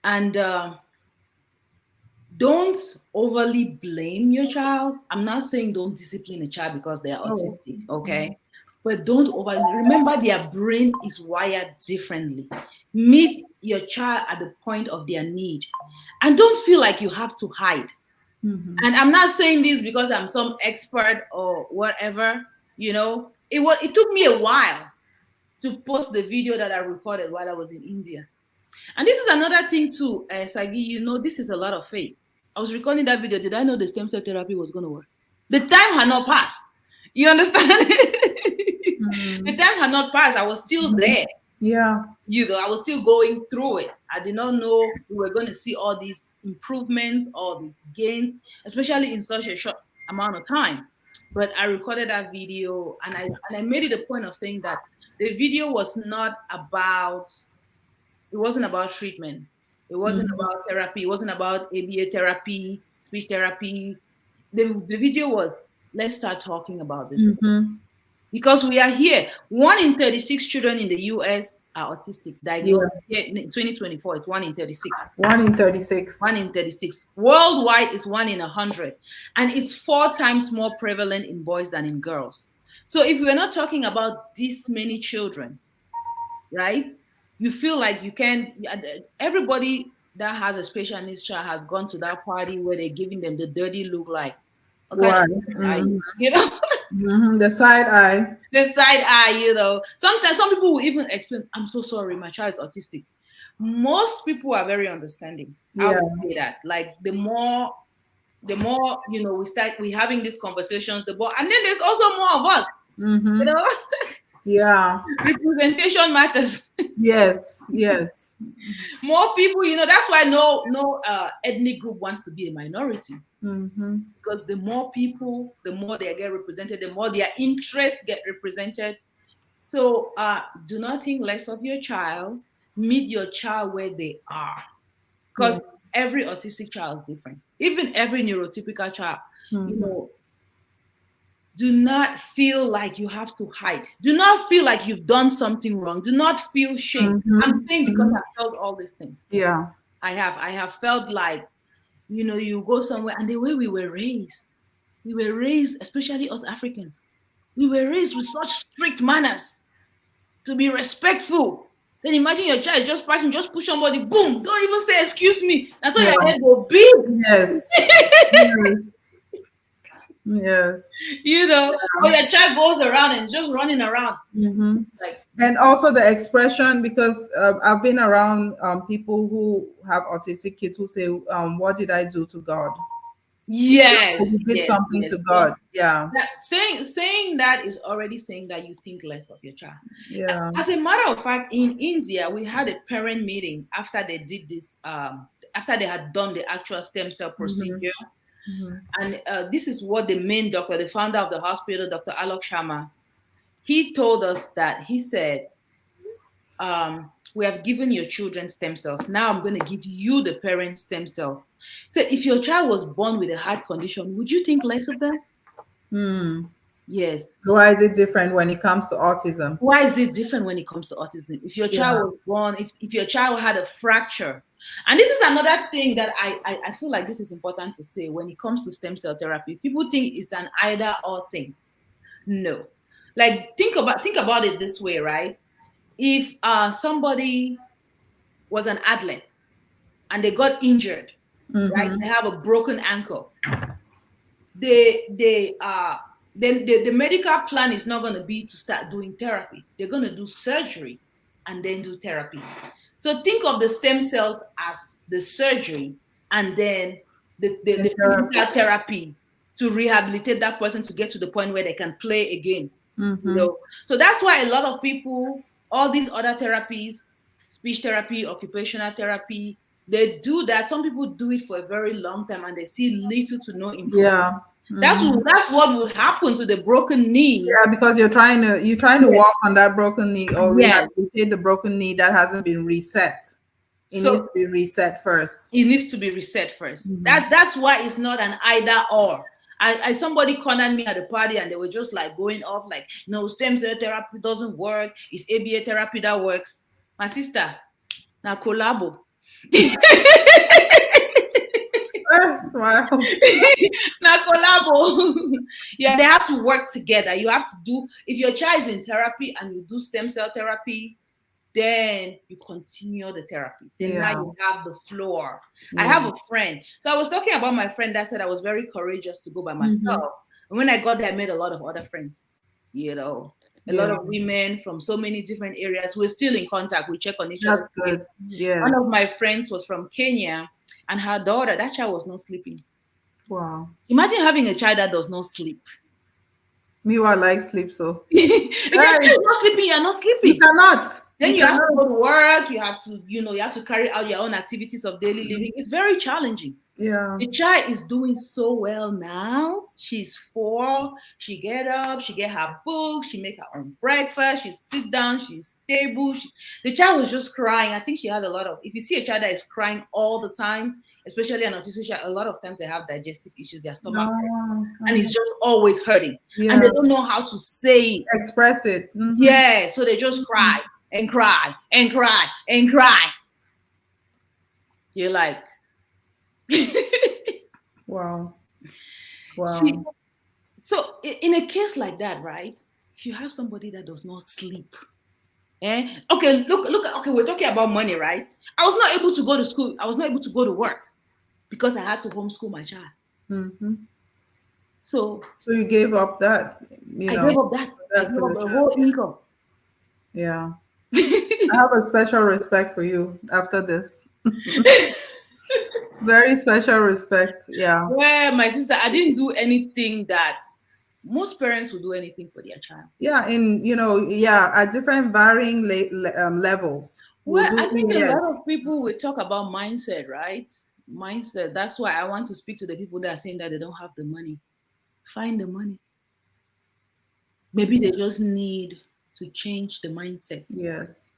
And don't overly blame your child. I'm not saying don't discipline a child because they are autistic, okay? But don't remember their brain is wired differently. Meet your child at the point of their need. And don't feel like you have to hide. And I'm not saying this because I'm some expert or whatever, you know. It took me a while to post the video that I recorded while I was in India. And this is another thing too, Saaghe, you know, this is a lot of faith. I was recording that video. Did I know the stem cell therapy was going to work? The time had not passed. You understand? The time had not passed. I was still there. Yeah. You know, I was still going through it. I did not know we were going to see all these improvements, all these gains, especially in such a short amount of time. But I recorded that video and I made it a point of saying that the video was not about, it wasn't about treatment. It wasn't about therapy. It wasn't about ABA therapy, speech therapy. The video was, let's start talking about this. Because we are here. 1 in 36 children in the US are autistic. Diagnosed in 2024, it's 1 in 36. 1 in 36. 1 in 36. Worldwide, it's 1 in 100. And it's 4 times more prevalent in boys than in girls. So if we're not talking about this many children, right? You feel like you can, everybody that has a special needs child has gone to that party where they're giving them the dirty look, like, okay, you know, the side eye. The side eye, you know. Sometimes some people will even explain, I'm so sorry, my child is autistic. Most people are very understanding. I would say that. Like the more, you know, we having these conversations, the more, and then there's also more of us. You know? Yeah. Representation matters. Yes. More people, you know, that's why no ethnic group wants to be a minority. Because the more people, the more they get represented, the more their interests get represented. So do not think less of your child. Meet your child where they are. Because every autistic child is different. Even every neurotypical child, you know, do not feel like you have to hide. Do not feel like you've done something wrong. Do not feel shame. I'm saying because I felt all these things. Yeah. I have felt like, you know, you go somewhere and the way we were raised, especially us Africans, we were raised with such strict manners to be respectful. Then imagine your child just passing, just push somebody, boom, don't even say excuse me. That's why your head go big. Yes. Yes. You know, or your child goes around and just running around. Like, and also the expression, because I've been around people who have autistic kids who say, what did I do to God? Yes. You did something to God. Yeah. Saying that is already saying that you think less of your child. Yeah. As a matter of fact, in India, we had a parent meeting after they did this, after they had done the actual stem cell procedure. And this is what the main doctor, the founder of the hospital, Dr. Alok Sharma, he told us that he said, we have given your children stem cells. Now I'm going to give you, the parents, stem cells. So if your child was born with a heart condition, would you think less of them? Yes. Why is it different when it comes to autism? Why is it different when it comes to autism? If your child was born, if your child had a fracture, and this is another thing that I feel like this is important to say when it comes to stem cell therapy. People think it's an either or thing. No. Like think about it this way, right? If somebody was an athlete and they got injured, right? They have a broken ankle. Then the medical plan is not going to be to start doing therapy. They're going to do surgery and then do therapy. So think of the stem cells as the surgery and then the physical therapy to rehabilitate that person to get to the point where they can play again. You know? So that's why a lot of people, all these other therapies, speech therapy, occupational therapy, they do that. Some people do it for a very long time and they see little to no improvement. That's what would happen to the broken knee. Yeah, because you're trying to walk on that broken knee or rehabilitate the broken knee that hasn't been reset. It needs to be reset first. It needs to be reset first. That's why it's not an either or. Somebody cornered me at a party and they were just like going off like, no, stem cell therapy doesn't work. It's ABA therapy that works. My sister, now collabo. Smile. Now collabo. Yeah, they have to work together. You have to do, if your child is in therapy and you do stem cell therapy, then you continue the therapy. Then now you have the floor. I have a friend. So I was talking about my friend that said I was very courageous to go by myself. And when I got there, I made a lot of other friends, you know. A lot of women from so many different areas. We're still in contact. We check on each other. That's good. Yeah. One of my friends was from Kenya, and her daughter, that child was not sleeping. Wow. Imagine having a child that does not sleep. Me, I like sleep, so. If you're not sleeping, you're not sleeping. You cannot. Then you have to go to work. You have to, you have to carry out your own activities of daily living. It's very challenging. Yeah. The child is doing so well now. She's 4. She get up. She get her book. She make her own breakfast. She sit down. She's stable. The child was just crying. I think she had a lot of. If you see a child that is crying all the time, especially an autistic child, a lot of times they have digestive issues. Their stomach hurts, and it's just always hurting, and they don't know how to say it, express it. Yeah, so they just cry and cry and cry and cry. You're like. Wow. So in a case like that, right? If you have somebody that does not sleep, okay, look, okay, we're talking about money, right? I was not able to go to school. I was not able to go to work because I had to homeschool my child. So you gave up that. I gave up that. I gave up the whole income. Yeah. I have a special respect for you after this. Very special respect. Yeah. Well, my sister, I didn't do anything that most parents would do anything for their child. Yeah, at different varying levels. Well, I think a lot of people will talk about mindset, right? Mindset. That's why I want to speak to the people that are saying that they don't have the money. Find the money. Maybe they just need to change the mindset. Yes.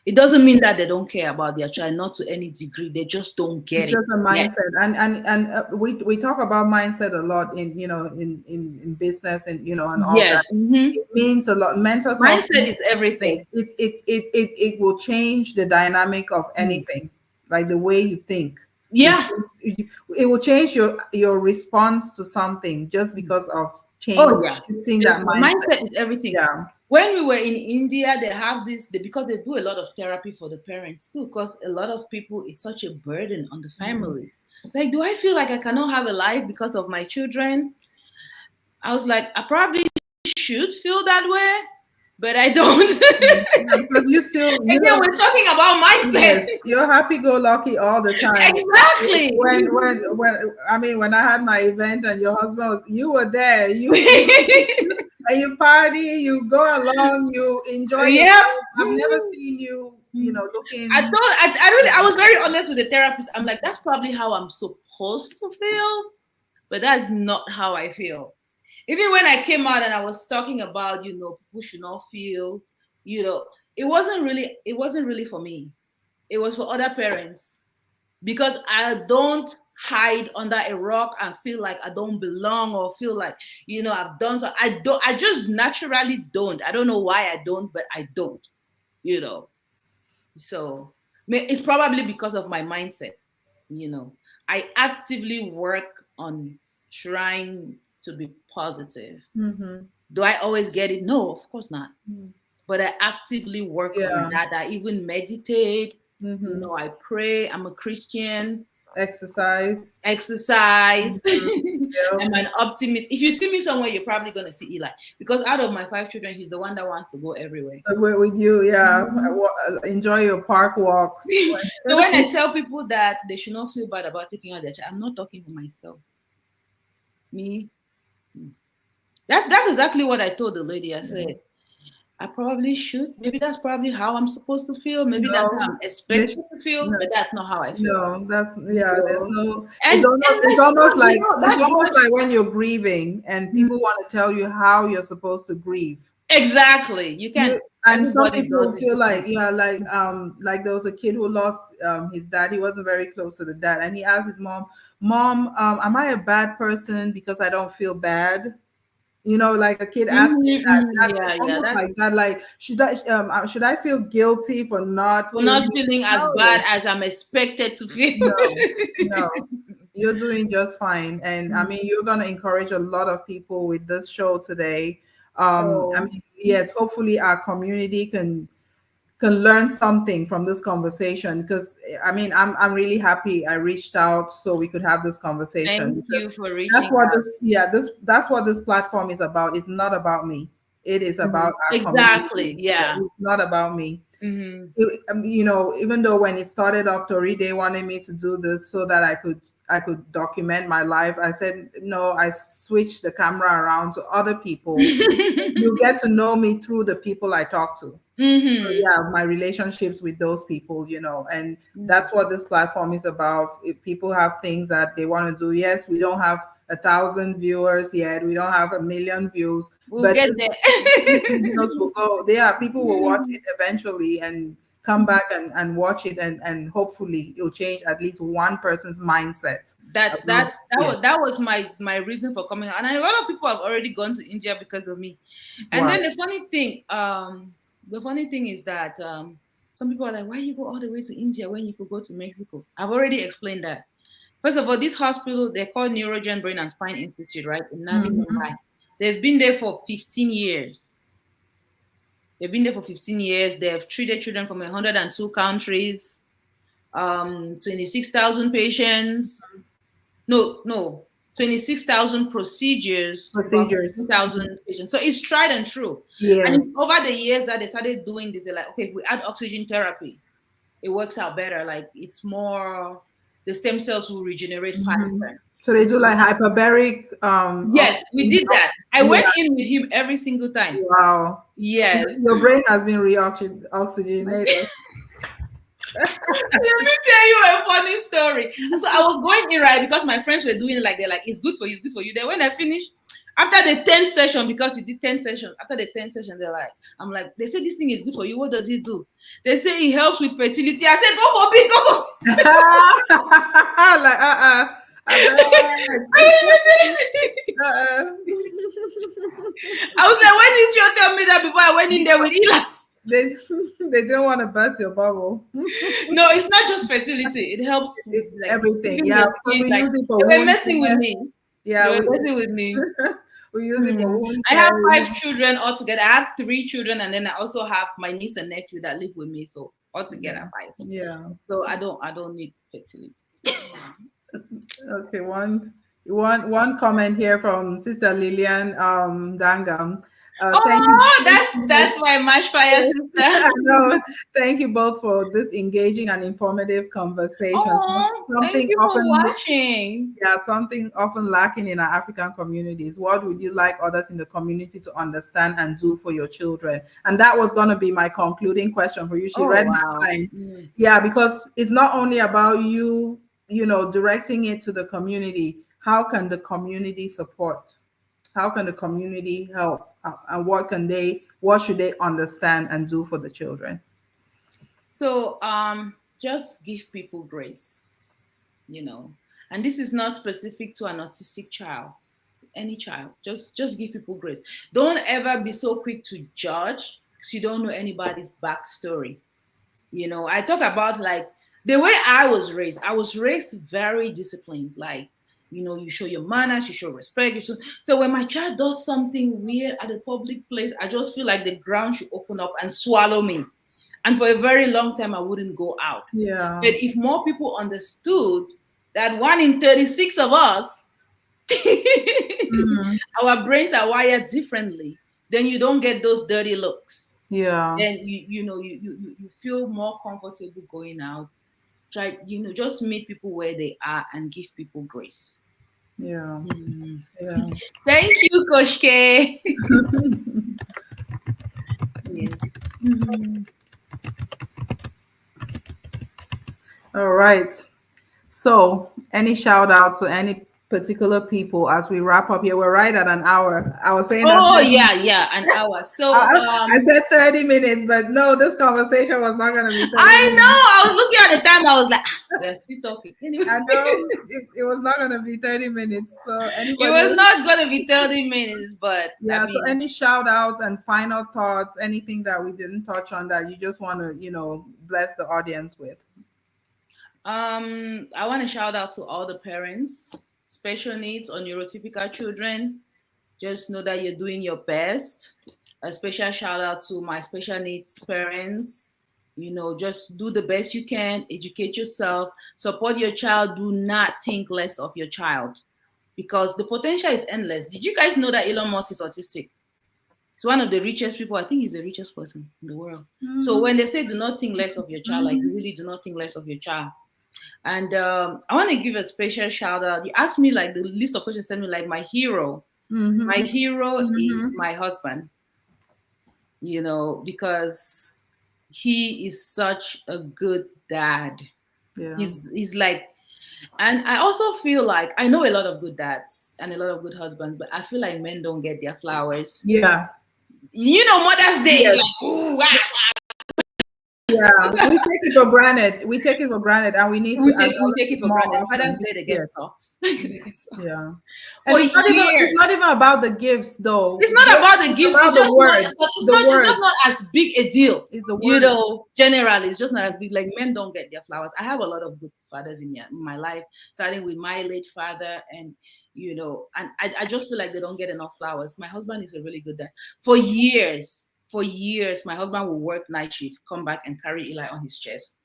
It doesn't mean that they don't care about their child, not to any degree. They just don't get it. It's just a mindset, and we talk about mindset a lot in business and and all that. It means a lot. Mental mindset is everything. It will change the dynamic of anything, like the way you think. Yeah, it will change your response to something just because of change. Oh yeah, that mindset is everything. Yeah. When we were in India, they have this, because they do a lot of therapy for the parents too, because a lot of people, it's such a burden on the family. Like, do I feel like I cannot have a life because of my children? I was like, I probably should feel that way, but I don't. Because you still... Again, we're talking about mindset. Yes, you're happy-go-lucky all the time. Exactly. When I had my event and your husband you were there. And you party, you go along, you enjoy. Yeah, I've never seen you, looking. I was very honest with the therapist. I'm like, that's probably how I'm supposed to feel, but that's not how I feel. Even when I came out and I was talking about, people should not feel, it wasn't really for me. It was for other parents, because I don't hide under a rock and feel like I don't belong, or feel like, I've done so. I just naturally don't. I don't know why I don't, but I don't, So it's probably because of my mindset. I actively work on trying to be positive. Mm-hmm. Do I always get it? No, of course not. But I actively work on that. I even meditate. Mm-hmm. I pray. I'm a Christian. Exercise. I'm Yep. an optimist. If you see me somewhere, you're probably going to see Eli, because out of my 5 children, he's the one that wants to go everywhere. With you, yeah. Enjoy your park walks. So when I tell people that they should not feel bad about taking out their child, I'm not talking for myself. Me. That's exactly what I told the lady. I said, I probably should. Maybe that's probably how I'm supposed to feel. Maybe that's how I'm expected to feel, but that's not how I feel. No, there's no. And it's almost like when you're grieving and people want to tell you how you're supposed to grieve. Exactly. You can't. And some people feel like, like there was a kid who lost his dad. He wasn't very close to the dad, and he asked his mom, am I a bad person because I don't feel bad? Like a kid asking that. That's almost like that. Like, should I feel guilty for not feeling as bad as I'm expected to feel? No, you're doing just fine. And I mean, you're gonna encourage a lot of people with this show today. I mean, yes, hopefully our community can learn something from this conversation, because I mean, I'm really happy I reached out so we could have this conversation. Thank you for reaching out. That's what this platform is about. It's not about me. It is about our community. Yeah, it's not about me. Even though when it started off, Toride wanted me to do this so that I could document my life. I said no. I switched the camera around to other people. You get to know me through the people I talk to. So yeah, my relationships with those people, and that's what this platform is about. If people have things that they want to do, yes, we don't have 1,000 viewers yet, we don't have 1 million views, we'll get there. Videos will go. People will watch it eventually and come back and watch it, and hopefully it'll change at least one person's mindset. That was my reason for coming out, and a lot of people have already gone to India because of me. And then the funny thing is that some people are like, why you go all the way to India when you could go to Mexico? I've already explained that. First of all, this hospital, they're called Neurogen Brain and Spine Institute, right? In Navi Mumbai. They've been there for 15 years. They've been there for 15 years. They've treated children from 102 countries, 26,000 patients. No, 26,000 procedures. 2,000 patients. So it's tried and true. Yes. And it's over the years that they started doing this. They're like, okay, if we add oxygen therapy, it works out better. Like, it's more, the stem cells will regenerate faster. So they do like hyperbaric. Yes, we did that. I went in with him every single time. Wow. Yes. Your brain has been oxygenated. Let me tell you a funny story. So I was going in, right, because my friends were doing it, like, they're like, it's good for you, it's good for you. Then when I finished, after the 10th session, because he did 10 sessions, after the 10th session, I'm like, they say this thing is good for you. What does it do? They say it helps with fertility. I said, go for it, go for Like, I was like, when did you tell me that before I went in there with Eli? They don't want to burst your bubble. No, it's not just fertility. It helps with everything. Yeah, we use it for wounds. They were messing with me. Yeah, they were messing with me. We use it for wounds. I have 5 children altogether. I have 3 children, and then I also have my niece and nephew that live with me. So altogether 5. Yeah. So I don't need fertility. Okay, one comment here from Sister Lillian Dangam. Thank you. That's my match fire sister. No, thank you both for this engaging and informative conversation. Thank you for watching. Yeah, something often lacking in our African communities. What would you like others in the community to understand and do for your children? And that was going to be my concluding question for you. She read my mind. Yeah, because it's not only about you, directing it to the community. How can the community support? How can the community help? And what should they understand and do for the children? So just give people grace, and this is not specific to an autistic child, to any child. Just give people grace. Don't ever be so quick to judge because you don't know anybody's backstory. I talk about like the way I was raised. I was raised very disciplined. Like, you show your manners, you show respect. So when my child does something weird at a public place, I just feel like the ground should open up and swallow me. And for a very long time, I wouldn't go out. Yeah. But if more people understood that 1 in 36 of us, our brains are wired differently, then you don't get those dirty looks. Yeah. Then you feel more comfortable going out. Try, just meet people where they are and give people grace. Yeah. Yeah. Thank you, Coach K. Yeah. All right. So, any shout out to any particular people as we wrap up here? We're right at an hour. I was saying yeah, an hour. So I said 30 minutes, but no, this conversation was not going to be 30 I minutes. know. I was looking at the time. I was like, we're still talking. Anyway. I know it was not going to be 30 minutes. So anybody it was not going to be 30 minutes, but yeah. So any shout outs and final thoughts, anything that we didn't touch on that you just want to, bless the audience with? I want to shout out to all the parents, special needs or neurotypical children. Just know that you're doing your best. A special shout out to my special needs parents. Just do the best you can, educate yourself, support your child. Do not think less of your child because the potential is endless. Did you guys know that Elon Musk is autistic? He's one of the richest people. I think he's the richest person in the world. So when they say do not think less of your child, like you really do not think less of your child. And I want to give a special shout out. You asked me like the list of questions, sent me like my hero. My hero is my husband, because he is such a good dad. Yeah. He's like, and I also feel like I know a lot of good dads and a lot of good husbands, but I feel like men don't get their flowers. Yeah. Mother's Day is like, ooh, wow. Yeah, we take it for granted. We take it for granted, and we need to. We take it for granted. Father's Day, they get socks. Yeah, and it's not even about the gifts, though. It's not about the gifts. It's just not as big a deal. It's the word. Generally, it's just not as big. Like men don't get their flowers. I have a lot of good fathers in my life, starting with my late father, and and I just feel like they don't get enough flowers. My husband is a really good dad. For years, my husband will work night shift, come back and carry Eli on his chest.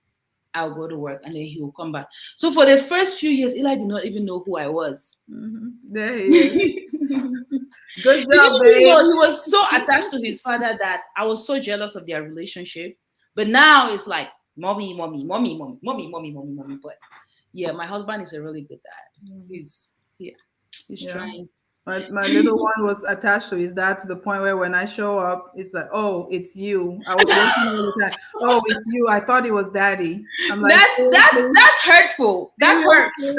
I'll go to work and then he will come back. So for the first few years, Eli did not even know who I was. There he is. Good job, babe. He was so attached to his father that I was so jealous of their relationship. But now it's like mommy. But yeah, my husband is a really good dad. He's trying. My little one was attached to his dad to the point where when I show up, it's like, oh, it's you. I was waiting all the time. Oh, it's you. I thought it was daddy. I'm like, that's hurtful. That hurts.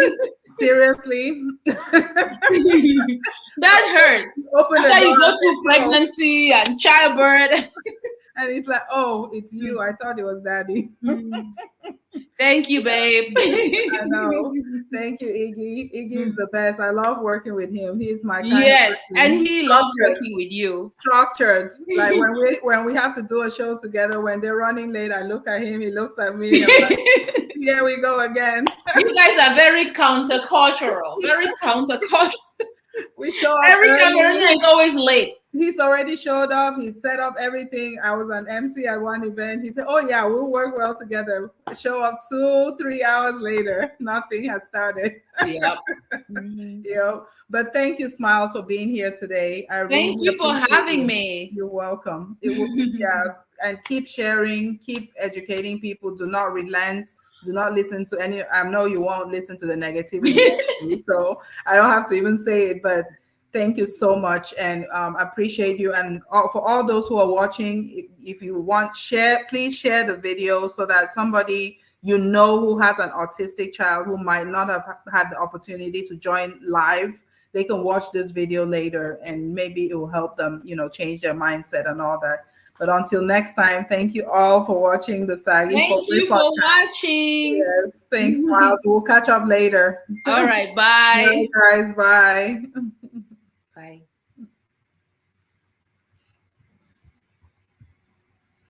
Seriously. That hurts. Open the door. You go through pregnancy and childbirth. And it's like, oh, it's you. I thought it was daddy. Thank you, babe. I know. Thank you, Iggy. Iggy is the best. I love working with him. He's my kind of and he loves working with you. Structured. Like when we have to do a show together, when they're running late, I look at him, he looks at me. I'm like, here we go again. You guys are very countercultural. Very countercultural. We show up every Cameroonian is always late. He's already showed up. He set up everything. I was an MC at one event. He said, oh yeah, we'll work well together. Show up 2-3 hours later. Nothing has started. Yep. But thank you, Smiles, for being here today. Thank you for having me. You're welcome. And keep sharing, keep educating people. Do not relent. Do not listen to any. I know you won't listen to the negativity. So I don't have to even say it, but thank you so much, and appreciate you. And for all those who are watching, if you want, please share the video so that somebody who has an autistic child who might not have had the opportunity to join live, they can watch this video later, and maybe it will help them, you know, change their mindset and all that. But until next time, thank you all for watching the Saaghe Thank Fogwe you podcast. for watching. Yes, thanks, Miles. We'll catch up later. All right, bye. Bye, guys. Bye.